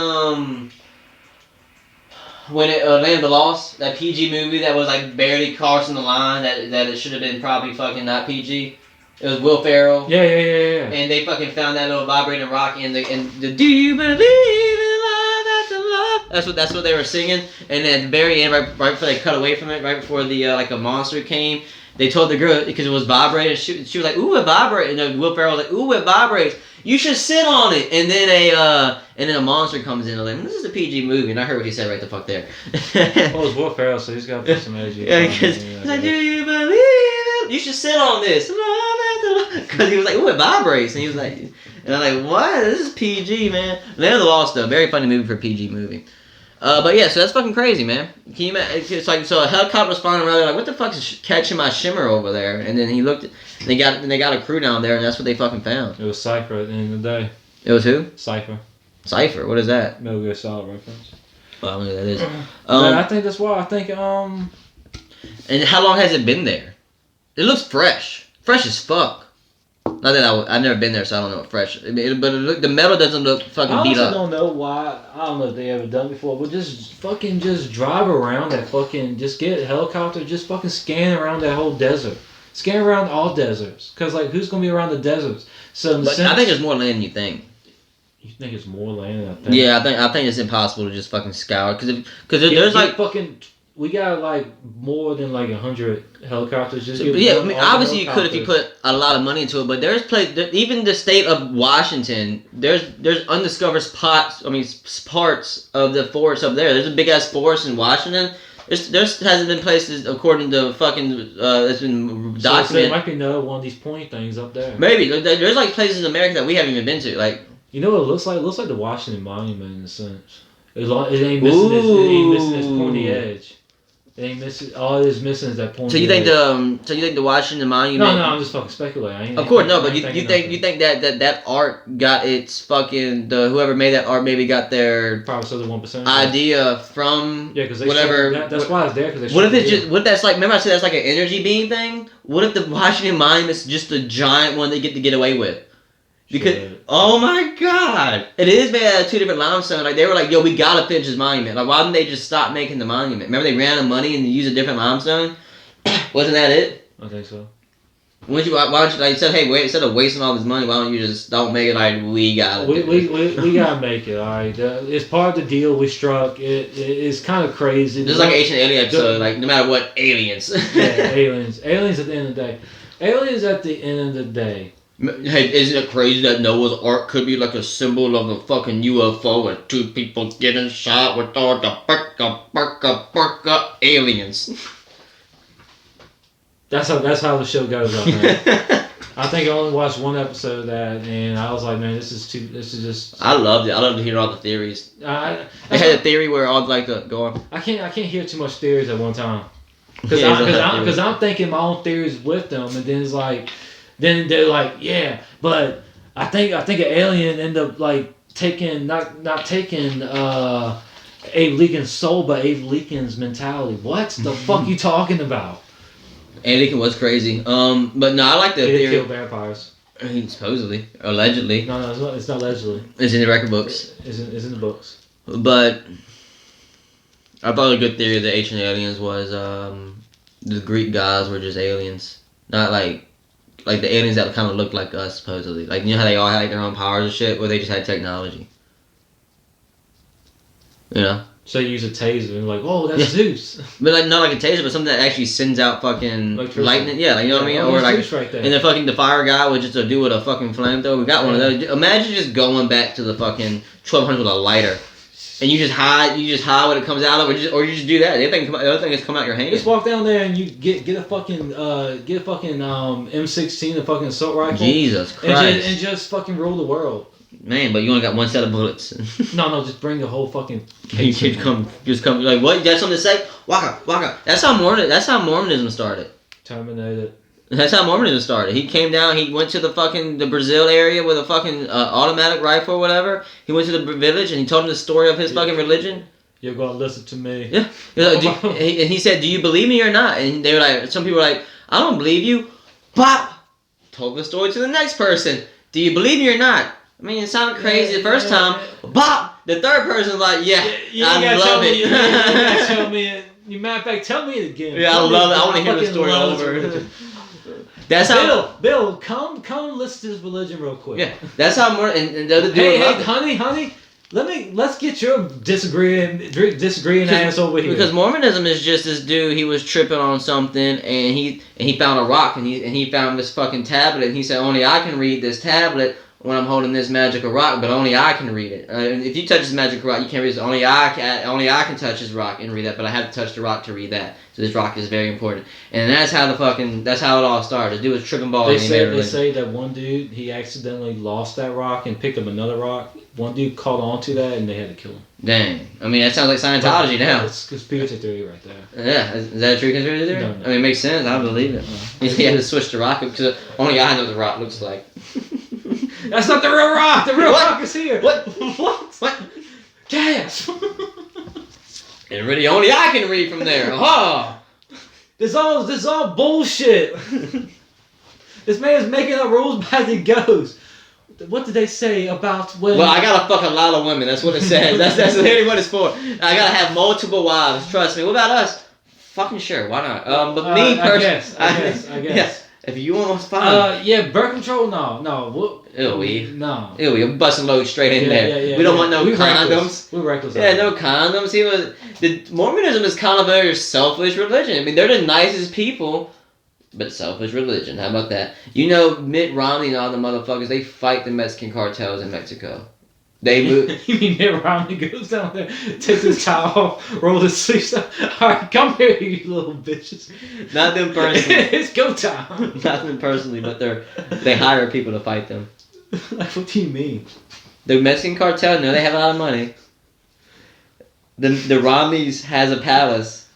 [SPEAKER 1] when it Land of the Lost, that PG movie that was like barely crossing the line, that it should have been probably fucking not PG. It was Will Ferrell.
[SPEAKER 3] Yeah.
[SPEAKER 1] And they fucking found that little vibrating rock in the Do you believe in love after love? That's what they were singing. And at the very end, right before they cut away from it, right before the like a monster came, they told the girl because it was vibrating. She was like, "Ooh, it vibrates." And then Will Ferrell was like, "Ooh, it vibrates. You should sit on it." And then a monster comes in. I'm like, "This is a PG movie," and I heard what he said right the fuck there.
[SPEAKER 3] Well, it's Will Ferrell, so he's got to put some energy.
[SPEAKER 1] Yeah, because he's like, "Do you believe it? You should sit on this." Because he was like, "Ooh, it vibrates," and he was like, and I'm like, "What? This is PG, man." Land of the Lost, though, very funny movie for a PG movie. But yeah, so that's fucking crazy, man. Can you imagine? It's like so a helicopter was flying around. They're like, "What the fuck is catching my shimmer over there?" And then he looked. And they got a crew down there, and that's what they fucking found.
[SPEAKER 3] It was Cypher at the end of the day.
[SPEAKER 1] It was who?
[SPEAKER 3] Cypher.
[SPEAKER 1] Cypher. What is that?
[SPEAKER 3] Metal Gear Solid reference.
[SPEAKER 1] Well, I don't know who that is.
[SPEAKER 3] I think that's why. I think
[SPEAKER 1] And how long has it been there? It looks fresh. Fresh as fuck. Not that I've never been there, so I don't know what fresh. I mean, but the metal doesn't look fucking
[SPEAKER 3] I
[SPEAKER 1] beat
[SPEAKER 3] also
[SPEAKER 1] up.
[SPEAKER 3] don't know why. I don't know if they ever done before, but just drive around that fucking, just get a helicopter, just fucking scan around that whole desert. Scan around all deserts. Because, like, who's going to be around the deserts? So,
[SPEAKER 1] But I think there's more land than you think.
[SPEAKER 3] You think it's more land than I think?
[SPEAKER 1] Yeah, I think it's impossible to just fucking scour because
[SPEAKER 3] There's
[SPEAKER 1] there's like
[SPEAKER 3] fucking. We got like more than like 100 helicopters. Just
[SPEAKER 1] I mean, obviously you could if you put a lot of money into it, but even the state of Washington, there's undiscovered spots. I mean, parts of the forest up there. There's a big ass forest in Washington. There hasn't been places according to fucking that's been
[SPEAKER 3] So
[SPEAKER 1] documented.
[SPEAKER 3] there might be another one of these pointy things up there.
[SPEAKER 1] Maybe there's like places in America that we haven't even been to. Like,
[SPEAKER 3] you know what it looks like? It looks like the Washington Monument in a sense. It ain't missing its pointy edge. It ain't missing. All it is missing is that pointy.
[SPEAKER 1] so you think
[SPEAKER 3] edge.
[SPEAKER 1] the Washington Monument?
[SPEAKER 3] No, I'm just fucking speculating.
[SPEAKER 1] Of course, no, but you think that art got its fucking whoever made that art maybe got their
[SPEAKER 3] probably so the 1%.
[SPEAKER 1] idea from
[SPEAKER 3] because
[SPEAKER 1] whatever.
[SPEAKER 3] That's why it's there. Cause
[SPEAKER 1] What if it's just what if that's like? Remember I said that's like an energy beam thing. What if the Washington Monument's just a giant one they get to get away with? Because oh my god, it is made out of 2 different limestone. Like they were like, yo, we gotta finish this monument. Like why didn't they just stop making the monument? Remember they ran out of money and used a different limestone. Wasn't that it?
[SPEAKER 3] I think so.
[SPEAKER 1] Why don't you like said, hey, wait, instead of wasting all this money, why don't you just don't make it like we gotta do it?
[SPEAKER 3] We gotta make it, alright. It's part of the deal we struck. It's kind of crazy.
[SPEAKER 1] This is like an Ancient Alien episode, like no matter what, aliens.
[SPEAKER 3] Yeah, aliens. Aliens at the end of the day. Aliens at the end of the day.
[SPEAKER 1] Hey, isn't it crazy that Noah's Ark could be like a symbol of a fucking UFO and 2 people getting shot with all the burka aliens?
[SPEAKER 3] That's how the show goes on, man. I think I only watched 1 episode of that, and I was like, man, this is just.
[SPEAKER 1] I loved it. I loved to hear all the theories. They had a theory where all like the go on.
[SPEAKER 3] I can't hear too much theories at one time. Because I'm thinking my own theories with them, and then it's like, then they're like, yeah, but I think an alien ended up like taking not taking Abe Lincoln's soul, but Abe Lincoln's mentality. What the fuck you talking about?
[SPEAKER 1] Abe Lincoln was crazy. But no, I like the
[SPEAKER 3] They
[SPEAKER 1] theory.
[SPEAKER 3] killed vampires.
[SPEAKER 1] I mean, supposedly, allegedly.
[SPEAKER 3] No, it's not allegedly.
[SPEAKER 1] It's in the record books.
[SPEAKER 3] It's in the books.
[SPEAKER 1] But I thought a good theory of the ancient aliens was the Greek gods were just aliens, not like the aliens that kind of looked like us supposedly. Like you know how they all had like, their own powers and shit, where they just had technology. You know.
[SPEAKER 3] So you use a taser and like, oh, that's Zeus.
[SPEAKER 1] But like not like a taser, but something that actually sends out fucking lightning. Yeah, like you know what I mean.
[SPEAKER 3] Oh,
[SPEAKER 1] or like,
[SPEAKER 3] Zeus right there.
[SPEAKER 1] and the fire guy would just do with a fucking flamethrower. We got one of those. Imagine just going back to the fucking 1200 with a lighter. And you just hide what it comes out of, or you just do that. The other thing is come out your hand.
[SPEAKER 3] Just walk down there and you get a fucking M16, a fucking assault rifle.
[SPEAKER 1] Jesus Christ!
[SPEAKER 3] And just fucking rule the world.
[SPEAKER 1] Man, but you only got 1 set of bullets.
[SPEAKER 3] No, just bring the whole fucking
[SPEAKER 1] You
[SPEAKER 3] case.
[SPEAKER 1] should come like what? You got something to say? Waka. That's how Mormonism started.
[SPEAKER 3] Terminated.
[SPEAKER 1] That's how Mormonism started. He came down. He went to the Brazil area with a fucking automatic rifle or whatever. He went to the village and he told them the story of his fucking religion.
[SPEAKER 3] You're gonna listen to me.
[SPEAKER 1] Yeah. And he said, "Do you believe me or not?" And they were like, some people were like, "I don't believe you." Pop. Told the story to the next person. "Do you believe me or not?" I mean, it sounded crazy the first time. Bop! The third person's like, yeah, I love it.
[SPEAKER 3] You gotta tell me it. Matter of fact, tell me it again.
[SPEAKER 1] Yeah, I love it. I want to hear the story over. That's how.
[SPEAKER 3] Bill, come listen to this religion real quick.
[SPEAKER 1] Yeah, that's how more. And the other dude.
[SPEAKER 3] Hey, honey. Let's get your disagreeing ass over here.
[SPEAKER 1] Because Mormonism is just this dude. He was tripping on something, and he found a rock, and he found this fucking tablet, and he said, only I can read this tablet when I'm holding this magical rock, but only I can read it. If you touch this magical rock, you can't read it. Only I can touch this rock and read that, but I have to touch the rock to read that. So this rock is very important. And that's how it all started. The dude was tripping balls.
[SPEAKER 3] They say that one dude, he accidentally lost that rock and picked up another rock. One dude caught on to that and they had to kill him.
[SPEAKER 1] Dang. I mean, that sounds like Scientology now.
[SPEAKER 3] It's conspiracy theory right there.
[SPEAKER 1] Yeah. Is that a true conspiracy theory?
[SPEAKER 3] No.
[SPEAKER 1] I mean, it makes sense. I believe it. He had to switch the rock because only I know what the rock looks like.
[SPEAKER 3] That's not the real rock. The real rock is here.
[SPEAKER 1] What?
[SPEAKER 3] What? Gas.
[SPEAKER 1] And really, only I can read from there. Aha!
[SPEAKER 3] This all bullshit. This man is making up rules as he goes. What did they say about when?
[SPEAKER 1] Well, I gotta fuck a lot of women. That's what it says. That's literally what it's for. I gotta have multiple wives. Trust me. What about us? Fucking sure. Why not? But me personally,
[SPEAKER 3] I guess.
[SPEAKER 1] Yeah, if you want, fine.
[SPEAKER 3] Yeah, birth control. No. No.
[SPEAKER 1] Ew, you're busting loads straight in there.
[SPEAKER 3] Yeah,
[SPEAKER 1] we don't want no
[SPEAKER 3] We're
[SPEAKER 1] condoms.
[SPEAKER 3] Reckless. We're reckless.
[SPEAKER 1] Yeah, no condoms. Mormonism is kind of a very selfish religion. I mean, they're the nicest people, but selfish religion. How about that? You know, Mitt Romney and all the motherfuckers, they fight the Mexican cartels in Mexico. They move.
[SPEAKER 3] You mean Mitt Romney goes down there, takes his towel off, rolls his sleeves up. Alright, come here, you little bitches.
[SPEAKER 1] Not them personally.
[SPEAKER 3] It's go time.
[SPEAKER 1] Not them personally, but they hire people to fight them.
[SPEAKER 3] Like, what do you mean?
[SPEAKER 1] The Mexican cartel, no, they have a lot of money. The Romneys has a palace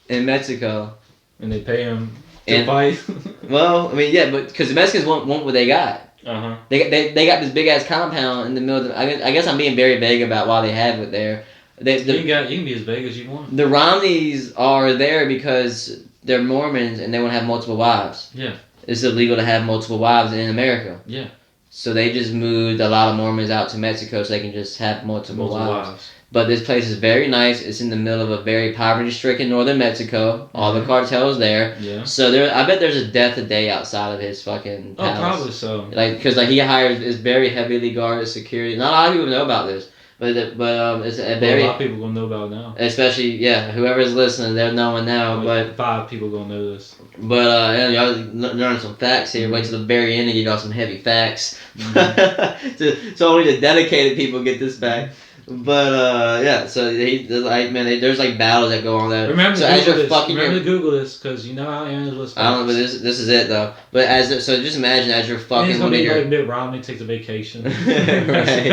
[SPEAKER 1] in Mexico.
[SPEAKER 3] And they pay him to fight?
[SPEAKER 1] Well, I mean, yeah, but because the Mexicans want what they got.
[SPEAKER 3] Uh-huh.
[SPEAKER 1] They got this big ass compound in the middle of I guess I'm being very vague about why they have it there.
[SPEAKER 3] You can be as vague as you want.
[SPEAKER 1] The Romneys are there because they're Mormons and they want to have multiple wives.
[SPEAKER 3] Yeah.
[SPEAKER 1] It's illegal to have multiple wives in America.
[SPEAKER 3] Yeah.
[SPEAKER 1] So they just moved a lot of Mormons out to Mexico so they can just have multiple wives. But this place is very nice. It's in the middle of a very poverty-stricken northern Mexico. All the cartels there.
[SPEAKER 3] Yeah.
[SPEAKER 1] So I bet there's a death a day outside of his fucking palace.
[SPEAKER 3] Oh, probably so.
[SPEAKER 1] Because he hires is very heavily guarded security. Not a lot of people know about this, but it's a very
[SPEAKER 3] a lot of people gonna know about it now.
[SPEAKER 1] Especially whoever's listening, they're knowing now.
[SPEAKER 3] But 5 people gonna know this.
[SPEAKER 1] But y'all learning some facts here. Wait till the very end to give y'all some heavy facts.
[SPEAKER 3] Mm-hmm.
[SPEAKER 1] so only the dedicated people get this back. But so there's like battles that go on there.
[SPEAKER 3] Remember
[SPEAKER 1] so
[SPEAKER 3] to Google this because you know how Aaron was.
[SPEAKER 1] I don't know, but this is it though. But so just imagine as you're fucking.
[SPEAKER 3] It's gonna be like Mitt Romney takes a vacation.
[SPEAKER 1] Right.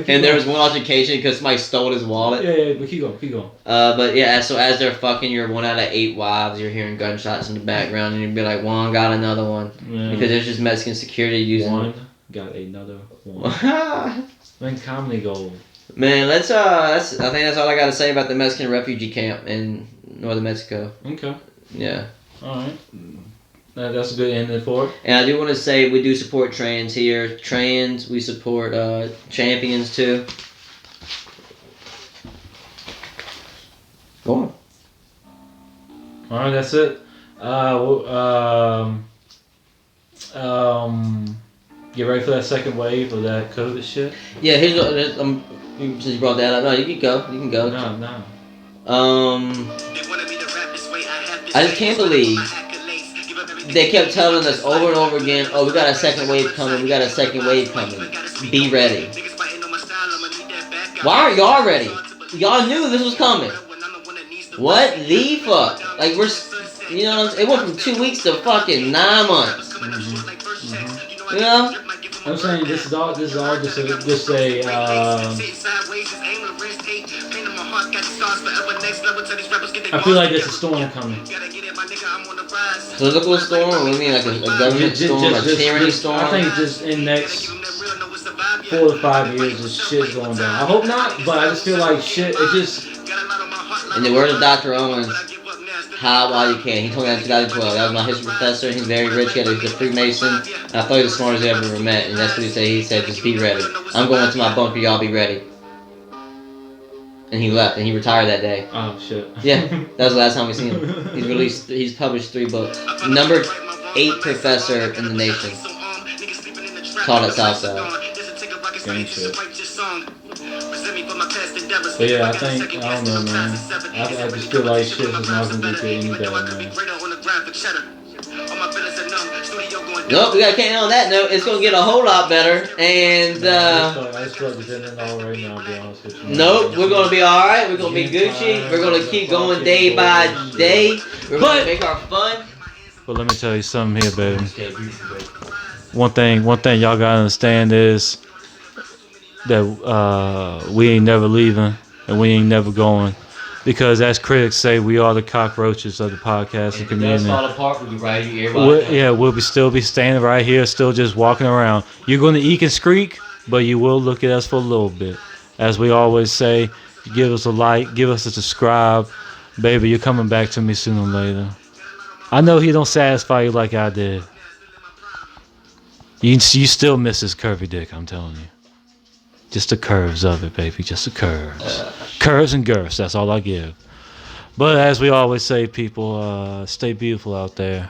[SPEAKER 1] And there was one altercation because somebody stole his wallet.
[SPEAKER 3] Yeah, but keep going.
[SPEAKER 1] But yeah, so as they're fucking, you're 1 out of 8 wives. You're hearing gunshots in the background, and you'd be like, one got another one, because there's just Mexican security using.
[SPEAKER 3] One got another one. When comedy gold.
[SPEAKER 1] Man, I think that's all I got to say about the Mexican refugee camp in northern Mexico.
[SPEAKER 3] Okay.
[SPEAKER 1] Yeah.
[SPEAKER 3] All right. That's a good ending for it.
[SPEAKER 1] And I do want to say we do support trans here. Trans, we support champions too. Go on.
[SPEAKER 3] All right, that's it. Get ready for that second wave of that COVID shit.
[SPEAKER 1] Yeah, here's what since you brought that up. No, you can go.
[SPEAKER 3] No.
[SPEAKER 1] I just can't believe they kept telling us over and over again, oh, we got a second wave coming, Be ready. Why aren't y'all ready? Y'all knew this was coming. What the fuck? Like, you know what I'm saying? It went from 2 weeks to fucking 9 months. Mm-hmm. You know?
[SPEAKER 3] I'm saying this is all just a I feel like there's a storm coming.
[SPEAKER 1] Political storm? What do you mean, like a government storm, a tyranny storm?
[SPEAKER 3] I think just in next 4 to 5 years, this shit's going down. I hope not, but I just feel like shit. It just.
[SPEAKER 1] In the words of Dr. Owens, hide while you can. He told me that in 2012. That was my history professor. He's very rich. He's a Freemason. And I thought he was the smartest I ever met. And that's what he said. He said, just be ready. I'm going to my bunker. Y'all be ready. And he left. And he retired that day.
[SPEAKER 3] Oh, shit.
[SPEAKER 1] Yeah. That was the last time we seen him. He's published 3 books. Number 8 professor in the nation. Called it Southside.
[SPEAKER 3] Gang shit. But yeah, I don't know, man. I just feel like shit is not going to be good any better, man.
[SPEAKER 1] Nope, we got to end on that note. It's going to get a whole lot better. And,
[SPEAKER 3] I just feel like it's ending all right now, to be honest with you.
[SPEAKER 1] Nope, we're going to be alright. We're going to be Gucci. We're going to keep going day by day. We're going to make our fun.
[SPEAKER 3] But let me tell you something here, baby. One thing y'all got to understand is that we ain't never leaving and we ain't never going, because as critics say, we are the cockroaches of the podcasting community.
[SPEAKER 1] Fall apart, we'll be right here.
[SPEAKER 3] We'll still be standing right here, still just walking around. You're going to eek and squeak, but you will look at us for a little bit. As we always say, give us a like, give us a subscribe. Baby, you're coming back to me sooner or later. I know he don't satisfy you like I did. You still miss his curvy dick, I'm telling you. Just the curves of it, baby. Just the curves. Curves and girths, that's all I give. But as we always say, people, stay beautiful out there.